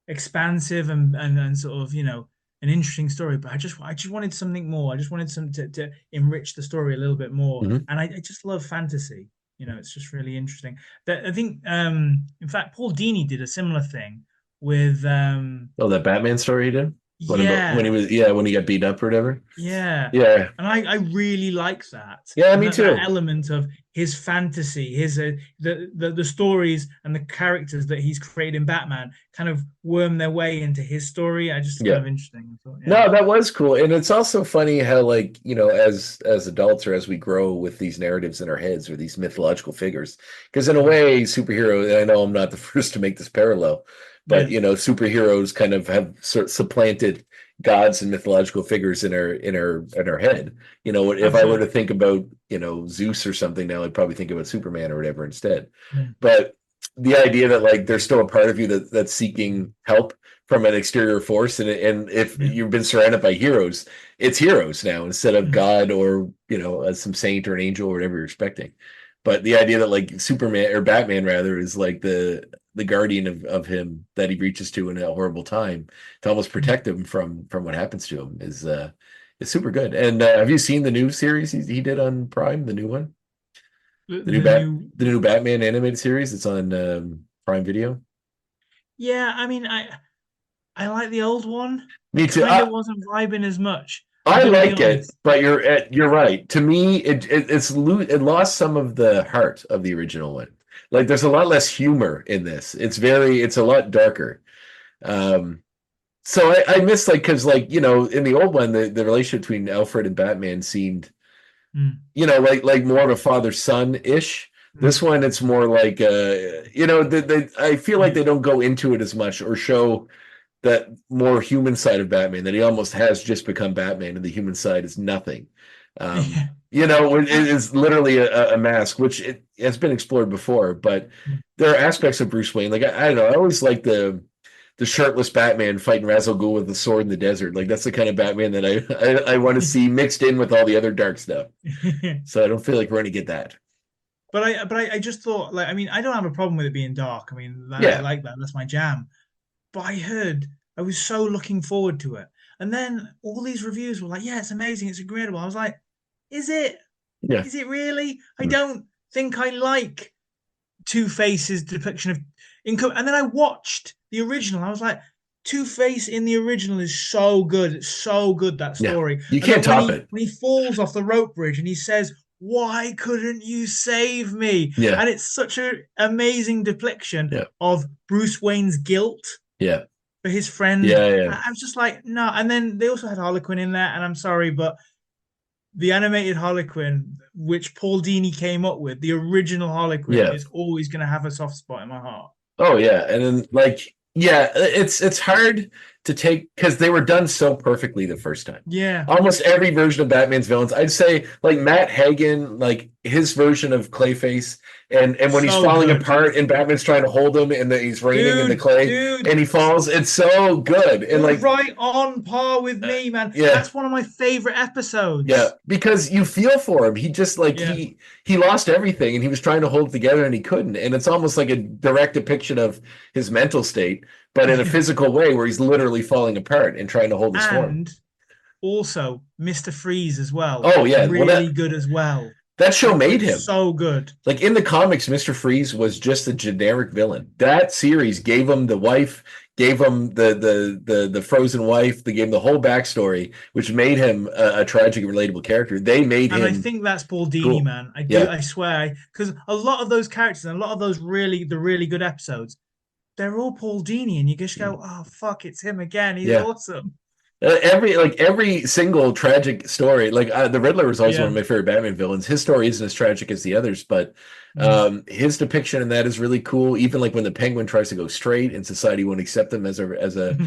expansive and sort of an interesting story, but I just wanted something more. I just wanted to enrich the story a little bit more, and I just love fantasy. It's just really interesting. That I think, in fact, Paul Dini did a similar thing with that Batman story he did when he got beat up or whatever. Yeah. And I really like that. Yeah, me too. That element of his fantasy, his the stories and the characters that he's created in Batman kind of worm their way into his story. I just kind of interesting. So, No, that was cool. And it's also funny how, like, as adults or as we grow with these narratives in our heads or these mythological figures, because in a way, superhero, and I know I'm not the first to make this parallel, but Yeah. superheroes kind of have supplanted gods and mythological figures in our head. If I were to Absolutely. think about Zeus or something now, I'd probably think about Superman or whatever instead. Yeah. But the idea that like there's still a part of you that's seeking help from an exterior force, and if Yeah. you've been surrounded by heroes, it's heroes now instead of Mhm. God or some saint or an angel or whatever you're expecting. But the idea that like Superman or Batman rather is like the guardian of him that he reaches to in a horrible time to almost protect him from what happens to him is super good. And have you seen the new series he did on Prime, the new one? The, The new the new, The new Batman animated series. It's on Prime Video. yeah. I mean, I like the old one. I Me too. kind of wasn't vibing as much. I'm I gonna be like it, honest. but you're right. To me, it lost some of the heart of the original one. Like there's a lot less humor in this. It's a lot darker. Um, so I miss like because like in the old one the relationship between Alfred and Batman seemed Mm, like more of a father son ish. mm, This one it's more like I feel like yeah. they don't go into it as much or show that more human side of Batman that he almost has just become Batman and the human side is nothing. Yeah. It is literally a mask, which it has been explored before, but Mm. there are aspects of Bruce Wayne. Like I don't know, I always like the shirtless Batman fighting Ra's al Ghul with a sword in the desert. Like that's the kind of Batman that I want to see mixed in with all the other dark stuff. So I don't feel like we're going to get that. But I just thought, like, I mean, I don't have a problem with it being dark. I mean, I Yeah, like that. That's my jam. But I was so looking forward to it. And then all these reviews were like, yeah, it's amazing, it's incredible. I was like, is it? yeah, Is it really? I mm, don't think I like Two Face's depiction of income. And then I watched the original. I was like, Two Face in the original is so good. It's so good, that yeah. story. You And can't then when top he it. when he falls off the rope bridge and he says, "Why couldn't you save me?" Yeah, And it's such an amazing depiction yeah, of Bruce Wayne's guilt yeah, for his friend. yeah, yeah, I was just like, no. And then they also had Harlequin in there, and I'm sorry, but the animated Harlequin, which Paul Dini came up with, the original Harlequin, yeah. is always going to have a soft spot in my heart. Oh yeah, and then like yeah, it's hard to take because they were done so perfectly the first time. Yeah, Almost every version of Batman's villains, I'd say, like Matt Hagen, like his version of Clayface, and when he's so falling good, apart and Batman's trying to hold him, and he's raining in the clay, dude. and he falls. It's so good, and You're like right on par with me, man. yeah, That's one of my favorite yeah, episodes. because you feel for him. He just like Yeah, he lost everything and he was trying to hold it together and he couldn't. And it's almost like a direct depiction of his mental state, but in a yeah. physical way where he's literally falling apart and trying to hold his form. And also Mr. Freeze as well. Oh yeah, well Really good as well. that show made him. So good. Like in the comics, Mr. Freeze was just a generic villain. That series gave him the wife, gave him the frozen wife, they gave him the whole backstory, which made him a tragic and relatable character. They made And I him think that's Paul Dini, cool. man. I do, Yeah. I swear. Because a lot of those characters and a lot of those really good episodes, they're all Paul Dini, and you just go, oh fuck, it's him again. He's Yeah. awesome. Every single tragic story, like the Riddler was always one Yeah. of my favorite Batman villains. His story isn't as tragic as the others, but his depiction in that is really cool. Even like when the Penguin tries to go straight and society won't accept him as a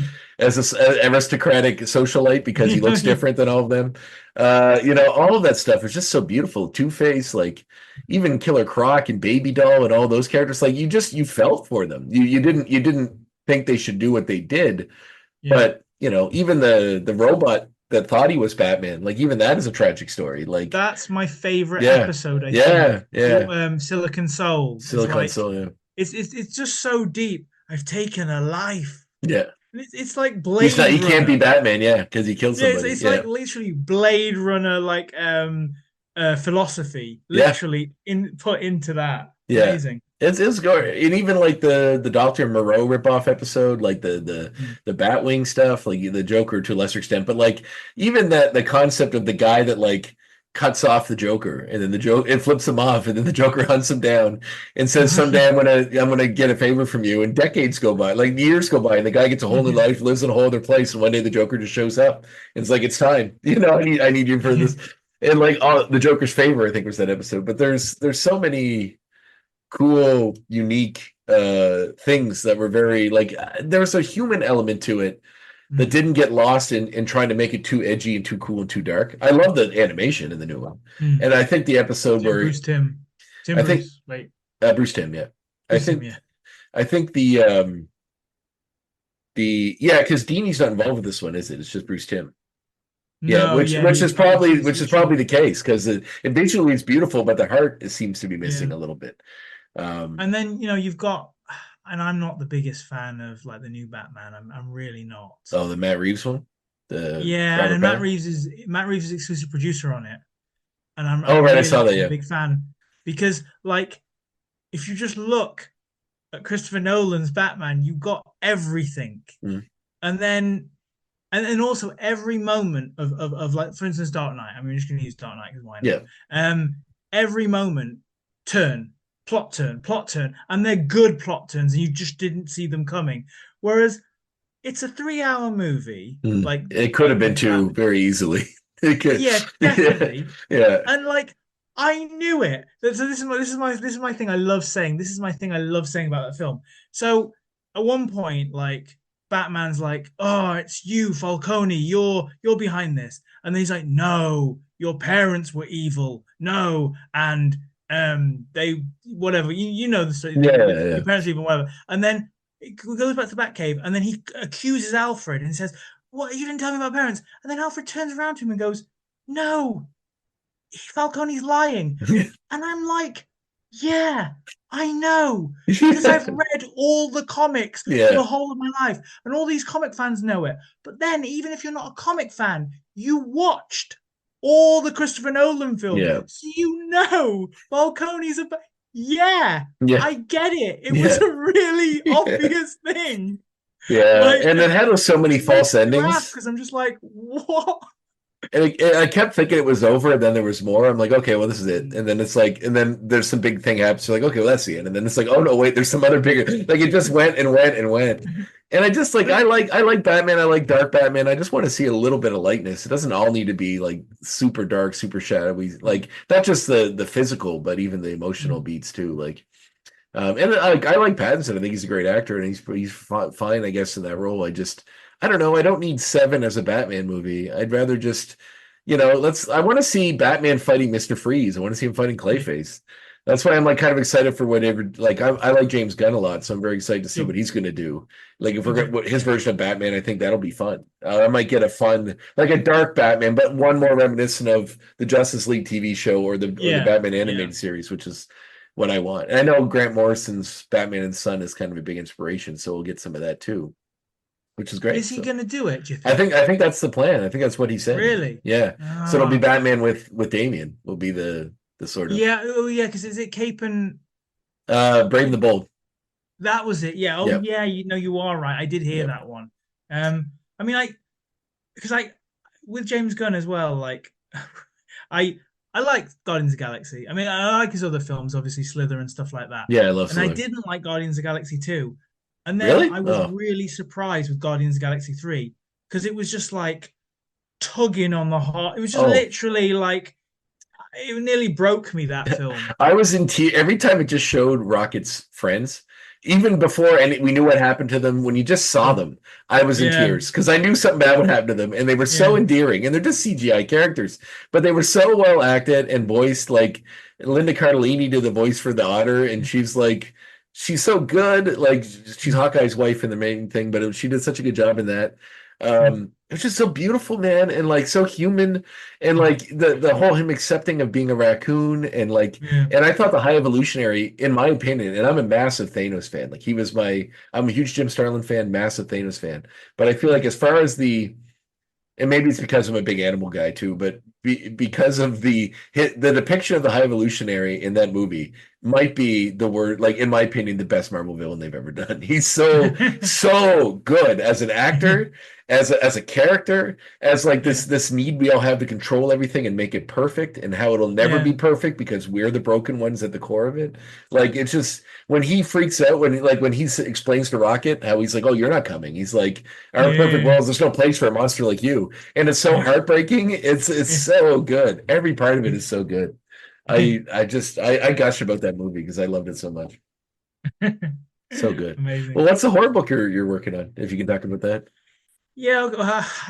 aristocratic socialite because he looks different than all of them. All of that stuff is just so beautiful. Two-Face, like even Killer Croc and Baby Doll and all those characters, like you felt for them. You didn't think they should do what they did, Yeah. but even the robot that thought he was Batman, like even that is a tragic story. Like That's my favorite yeah, episode. I yeah, think. yeah. Silicon Soul. Silicon Soul, yeah. It's just so deep. I've taken a life. Yeah. It's like Blade He can't be Runner. Batman, yeah, because he killed Yeah, somebody. it's Yeah. like literally Blade Runner, like philosophy, Yeah. literally put into that. Yeah. Amazing. It's going, and even like the Dr. Moreau ripoff episode, like the Batwing stuff, like the Joker to a lesser extent, but like even that the concept of the guy that like cuts off the Joker and then it flips him off and then the Joker hunts him down and says someday I'm gonna get a favor from you, and decades go by, like years go by, and the guy gets a whole new life, lives in a whole other place, and one day the Joker just shows up and it's like it's time, I need you for this. And like all the Joker's favor, I think was that episode. But there's so many cool, unique things that were very like there was a human element to it that didn't get lost in trying to make it too edgy and too cool and too dark. I love the animation in the new one, and I think the episode Tim where Bruce Tim. Tim I think Bruce. Wait. Bruce Tim, yeah, I Bruce Tim, think yeah. I think the yeah, because Deanie's not involved with this one, is it? It's just Bruce Tim. Yeah, No, yeah, which is he's probably the case because it visually it's beautiful, but the heart seems to be missing yeah. a little bit. And then you've got, and I'm not the biggest fan of like the new Batman. I'm really not. Oh, the Matt Reeves one, the Yeah, Robert and Pattinson? Matt Reeves is exclusive producer on it, and Oh, I'm right, I really saw that. not a Yeah, big fan because like if you just look at Christopher Nolan's Batman, you got everything, Mm. and then and also every moment of like for instance Dark Knight. I mean, we're just gonna use Dark Knight because why not? yeah, Every moment turn, plot turn, and they're good plot turns, and you just didn't see them coming. Whereas it's a 3 hour movie, Mm. like It could have been two very easily. It could, yeah, definitely. yeah, And like I knew it. So this is my thing I love saying. This is my thing I love saying about the film. So at one point, like Batman's like, "Oh, it's you, Falcone. You're behind this," and then he's like, "No, your parents were evil. No, and they whatever. You know the story. yeah. Your parents were evil, whatever." And then it goes back to Batcave, and then he accuses Alfred and says, "What? You didn't tell me about parents?" And then Alfred turns around to him and goes, "No, Falcone's lying." And I'm like, yeah, I know. Because I've read all the comics for Yeah, the whole of my life. And all these comic fans know it. But then, even if you're not a comic fan, you watched all the Christopher Nolan films. yeah, So you know Falcone's a yeah, yeah, I get it. It yeah, was a really yeah, obvious thing. yeah. Like And it had so many it makes false me laugh endings. because I'm just like, what? And I kept thinking it was over, and then there was more. I'm like, okay, well, this is it. And then it's like, and then there's some big thing happens. You're like, okay, well, that's the end. And then it's like, oh no, wait, there's some other bigger. Like it just went and went and went. And I just like, I like Batman. I like dark Batman. I just want to see a little bit of lightness. It doesn't all need to be like super dark, super shadowy. Like not just the physical, but even the emotional beats too. Like, and I like Pattinson. I think he's a great actor, and he's fine, I guess, in that role. I don't know. I don't need 7 as a Batman movie. I'd rather just, I want to see Batman fighting Mr. Freeze. I want to see him fighting Clayface. That's why I'm like kind of excited for whatever. Like I like James Gunn a lot, so I'm very excited to see what he's going to do. Like if we're going what his version of Batman, I think that'll be fun. I might get a fun, like a dark Batman, but one more reminiscent of the Justice League TV show or the Batman animated series, which is what I want. And I know Grant Morrison's Batman and Son is kind of a big inspiration, so we'll get some of that too, which is great. Is he going to do it, do you think? I think that's the plan. I think that's what he said. Really? Yeah. So it'll be Batman with Damian will be the sort of yeah. Oh yeah, because is it Cape and Brave and the Bold. that was it? Yeah. Oh Yep. yeah. You are right. I did hear that one. I mean, because with James Gunn as well. Like, I like Guardians of the Galaxy. I mean, I like his other films, obviously Slither and stuff like that. Yeah, I love And Slither. I didn't like Guardians of the Galaxy 2. And then Really? I was really surprised with Guardians of the Galaxy 3 because it was just like tugging on the heart. It was just literally like it nearly broke me, that film. I was in tears every time it just showed Rocket's friends. Even before we knew what happened to them, when you just saw them, I was in tears because I knew something bad would happen to them, and they were so endearing, and they're just CGI characters, but they were so well acted and voiced. Like Linda Cardellini did the voice for the otter, and she's so good. Like she's Hawkeye's wife in the main thing, but she did such a good job in that. It's just so beautiful, man, and like so human, and like the whole him accepting of being a raccoon, and like, and I thought the High Evolutionary, in my opinion, and I'm a massive Thanos fan. Like I'm a huge Jim Starlin fan, massive Thanos fan, but I feel like as far as and maybe it's because I'm a big animal guy too, but because of the depiction of the High Evolutionary in that movie might be like in my opinion, the best Marvel villain they've ever done. He's so good as an actor, as a character, as like this need we all have to control everything and make it perfect, and how it'll never be perfect because we're the broken ones at the core of it. Like it's just when he freaks out when he explains to Rocket how he's like, "Oh, you're not coming." He's like, "Our perfect world, there's no place for a monster like you," and it's so heartbreaking. It's so good. Every part of it is so good. I gush about that movie because I loved it so much. So good. Amazing. Well, what's the horror book you're working on? If you can talk about that. Yeah,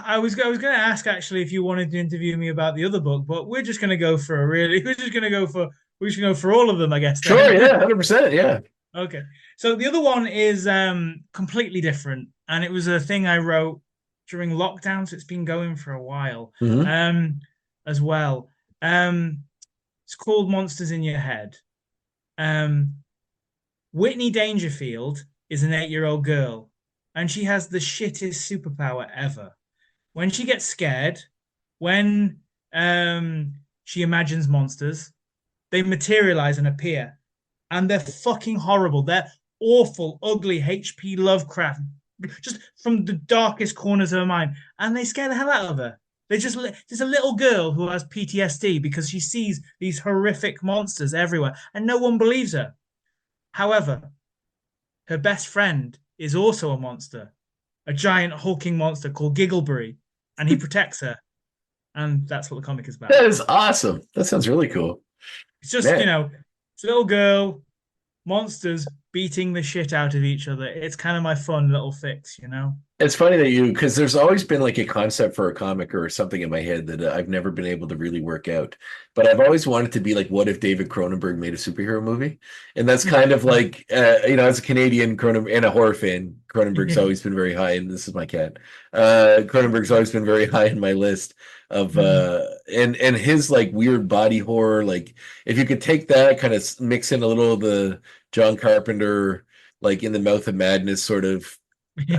I was going to ask actually if you wanted to interview me about the other book, but we're just going to go for a really we're just going to go for all of them, I guess Sure, then. yeah, 100%, yeah. Okay. So the other one is completely different, and it was a thing I wrote during lockdown, so it's been going for a while Hmm. um as well. Um it's called Monsters in Your Head. Um Whitney Dangerfield is an 8-year-old girl, and she has the shittest superpower ever. When she gets scared, when she imagines monsters, they materialize and appear, and they're fucking horrible. They're awful, ugly H.P. Lovecraft, just from the darkest corners of her mind, and they scare the hell out of her. There's a little girl who has PTSD because she sees these horrific monsters everywhere, and no one believes her. However, her best friend is also a monster, a giant hulking monster called Giggleberry, and he protects her. And that's what the comic is about. That is awesome. That sounds really cool. It's just, Man, it's a little girl, monsters beating the shit out of each other. It's kind of my fun little fix. it's funny that because there's always been like a concept for a comic or something in my head that I've never been able to really work out. But I've always wanted to be like, what if David Cronenberg made a superhero movie? And that's kind of like, as a Canadian Cronenberg and a horror fan, Cronenberg's always been very high. And this is my cat. Cronenberg's always been very high in my list of, and his like weird body horror. Like if you could take that, kind of mix in a little of the John Carpenter, like In the Mouth of Madness sort of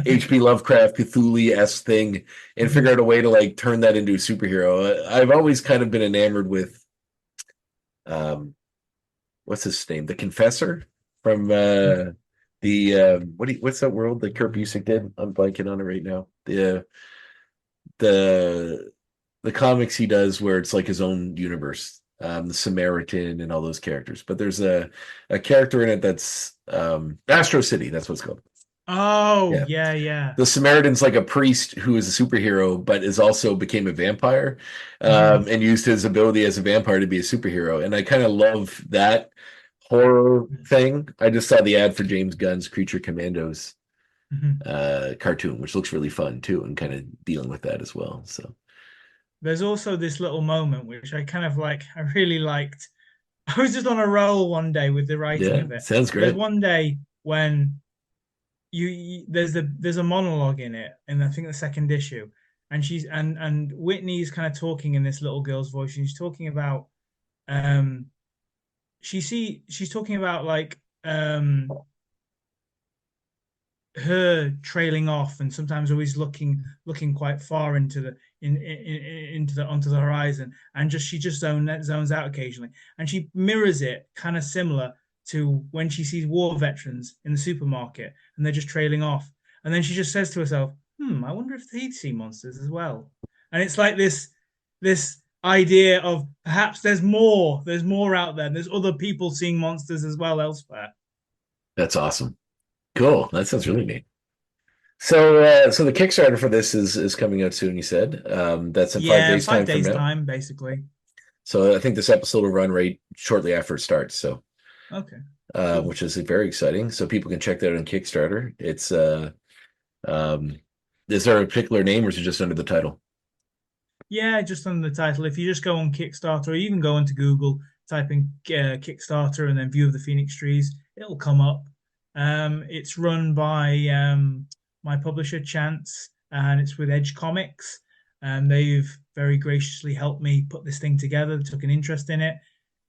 H.P. Lovecraft Cthulhu-esque thing and figure out a way to like turn that into a superhero. I've always kind of been enamored with what's his name? The Confessor from what's that world that Kurt Busiek did? I'm blanking on it right now. The the comics he does where it's like his own universe. The Samaritan and all those characters. But there's a character in it that's Astro City, that's what it's called. Oh, Yeah. yeah. The Samaritan's like a priest who is a superhero, but is also became a vampire, and used his ability as a vampire to be a superhero. And I kind of love that horror thing. I just saw the ad for James Gunn's Creature Commandos cartoon, which looks really fun too, and kind of dealing with that as well. So There's also this little moment which I kind of like, I really liked. I was just on a roll one day with the writing yeah, of it. sounds There's great. one day when there's a monologue in it, and I think the second issue, and and Whitney's kind of talking in this little girl's voice, and she's talking about she's talking about like her trailing off and sometimes always looking quite far into the into the onto the horizon, and she just zones out occasionally, and she mirrors it kind of similar to when she sees war veterans in the supermarket and they're just trailing off, and then she just says to herself, I wonder if they'd see monsters as well. And it's like this idea of perhaps there's more out there, there's other people seeing monsters as well elsewhere. That's awesome. Cool. That sounds really neat. So the Kickstarter for this is coming out soon, you said. That's in 5 days five time from days now. time basically. So I think this episode will run right shortly after it starts. So Okay. Cool. which is very exciting. So people can check that out on Kickstarter. It's is there a particular name or is it just under the title? Yeah, just under the title. If you just go on Kickstarter or even go into Google, type in Kickstarter and then View of the Phoenix Trees, it'll come up. It's run by my publisher Chance, and it's with Edge Comics. They've very graciously helped me put this thing together. They took an interest in it,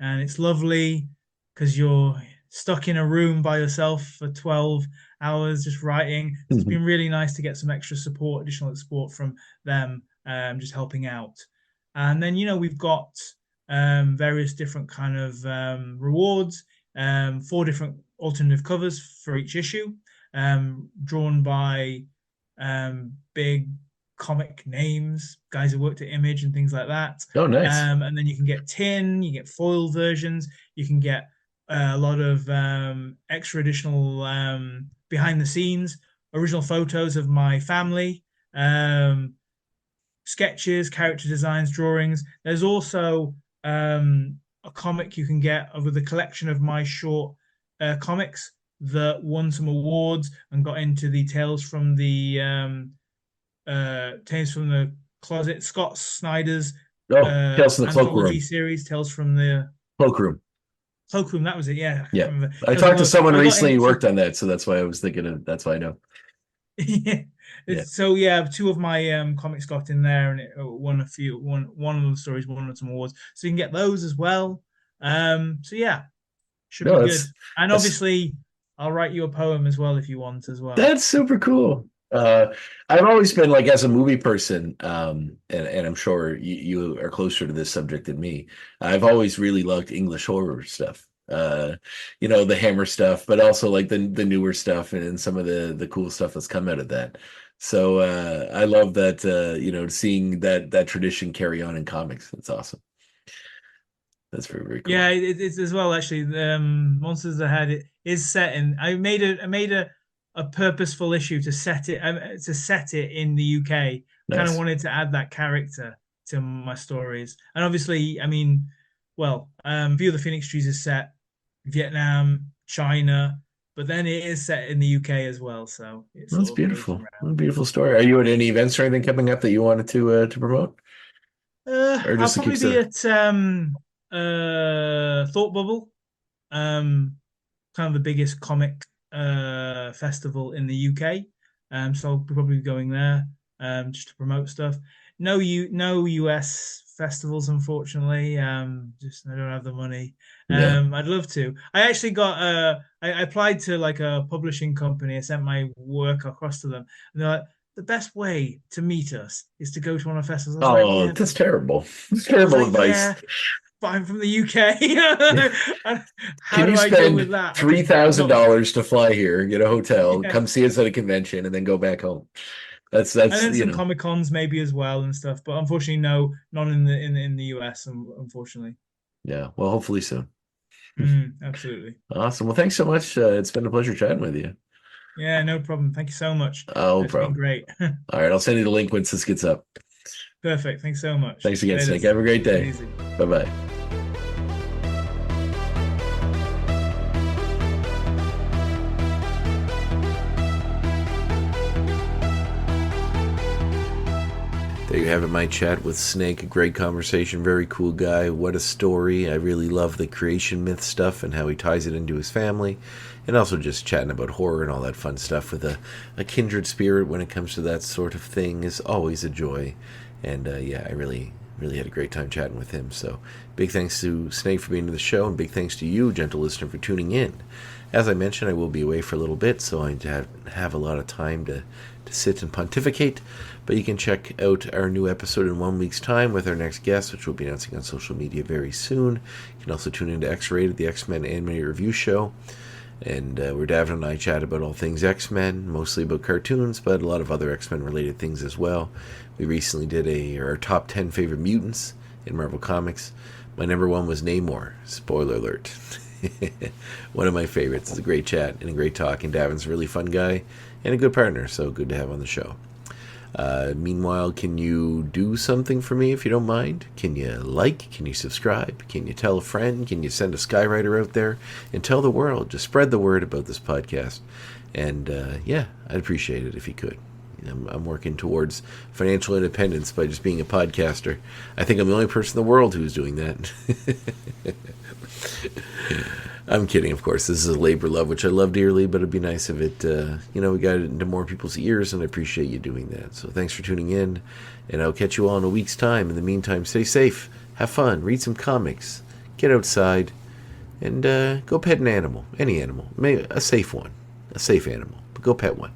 and it's lovely because you're stuck in a room by yourself for 12 hours just writing. It's been really nice to get some extra support, additional support from them, just helping out. And then, we've got various different kind of rewards, 4 different alternative covers for each issue, drawn by big comic names, guys who worked at Image and things like that. Oh, nice. And then you can get tin, you get foil versions, you can get a lot of extra additional behind the scenes, original photos of my family, sketches, character designs, drawings. There's also a comic you can get with a collection of my short comics that won some awards and got into the Tales from the Closet, Scott Snyder's Oh, Tales from the anthology Cloakroom. series, Tales from the Cloakroom. Cloakroom. That was it. Yeah, I can't Yeah. remember. I Tales from talked to the- someone I got recently who into- worked on that, so that's why I was thinking of, that's why I know. Yeah. Yeah. So yeah, two of my comics got in there, and it won one of the stories won some awards. So you can get those as well. So yeah, should No, be good. And that's obviously, I'll write you a poem as well if you want as well. that's super cool. I've always been like, as a movie person, and I'm sure you are closer to this subject than me. I've always really loved English horror stuff. The Hammer stuff, but also like the newer stuff and some of the cool stuff that's come out of that. So I love that, seeing that tradition carry on in comics. That's awesome. That's very, very cool. Yeah, it's as well actually. Monsters Ahead it is set in. I made a purposeful issue to set it in the UK. Kind Nice. of wanted to add that character to my stories, and obviously, I mean, well, View of the Phoenix Trees is set Vietnam, China, but then it is set in the UK as well. So it's That's beautiful. What a beautiful story. Are you at any events or anything coming up that you wanted to promote? Or I'll just to keep probably be at Thought Bubble, kind of the biggest comic festival in the UK. So I'll probably be going there just to promote stuff. No US festivals, unfortunately. Just I don't have the money. Yeah. I'd love to. I actually got I applied to like a publishing company. I sent my work across to them, and they're like, the best way to meet us is to go to one of the festivals. I was Oh, like, yeah. that's terrible. That's terrible advice. Yeah, but I'm from the UK. How Can do you I deal with spend that? $3,000 to fly here, get a hotel, Yeah. come see us at a convention, and then go back home? That's And then you some know. Comic Cons maybe as well and stuff, but unfortunately, no, none in the US. Unfortunately, Yeah. Well, hopefully soon. absolutely. Awesome. Well, thanks so much. It's been a pleasure chatting with you. Yeah, no problem. Thank you so much. Oh, It's been bro. great. All right, I'll send you the link once this gets up. Perfect. Thanks so much. Thanks again, Later. Snake. Have a great day. Easy. Bye-bye. There you have it, my chat with Snake. A great conversation, very cool guy. What a story. I really love the creation myth stuff and how he ties it into his family. And also just chatting about horror and all that fun stuff with a kindred spirit when it comes to that sort of thing is always a joy. And yeah, I really had a great time chatting with him. So big thanks to Snake for being on the show, and big thanks to you, gentle listener, for tuning in. As I mentioned, I will be away for a little bit, so I have a lot of time to sit and pontificate. But you can check out our new episode in 1 week's time with our next guest, which we'll be announcing on social media very soon. You can also tune into X-Rated, the X-Men animated review show. And where Davin and I chat about all things X-Men, mostly about cartoons, but a lot of other X-Men related things as well. We recently did our top 10 favorite mutants in Marvel Comics. My number one was Namor. Spoiler alert. One of my favorites. It's a great chat and a great talk, and Davin's a really fun guy and a good partner, so good to have on the show. Meanwhile, can you do something for me if you don't mind? Can you can you subscribe? Can you tell a friend? Can you send a skywriter out there and tell the world? Just spread the word about this podcast. And yeah, I'd appreciate it if you could. I'm working towards financial independence by just being a podcaster. I think I'm the only person in the world who's doing that. I'm kidding, of course. This is a labor of love, which I love dearly, but it'd be nice if it, we got it into more people's ears, and I appreciate you doing that. So thanks for tuning in, and I'll catch you all in a week's time. In the meantime, stay safe, have fun, read some comics, get outside, and go pet an animal, any animal, maybe a safe one, a safe animal, but go pet one.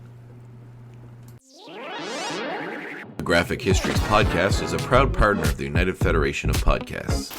The Graphic Histories Podcast is a proud partner of the United Federation of Podcasts.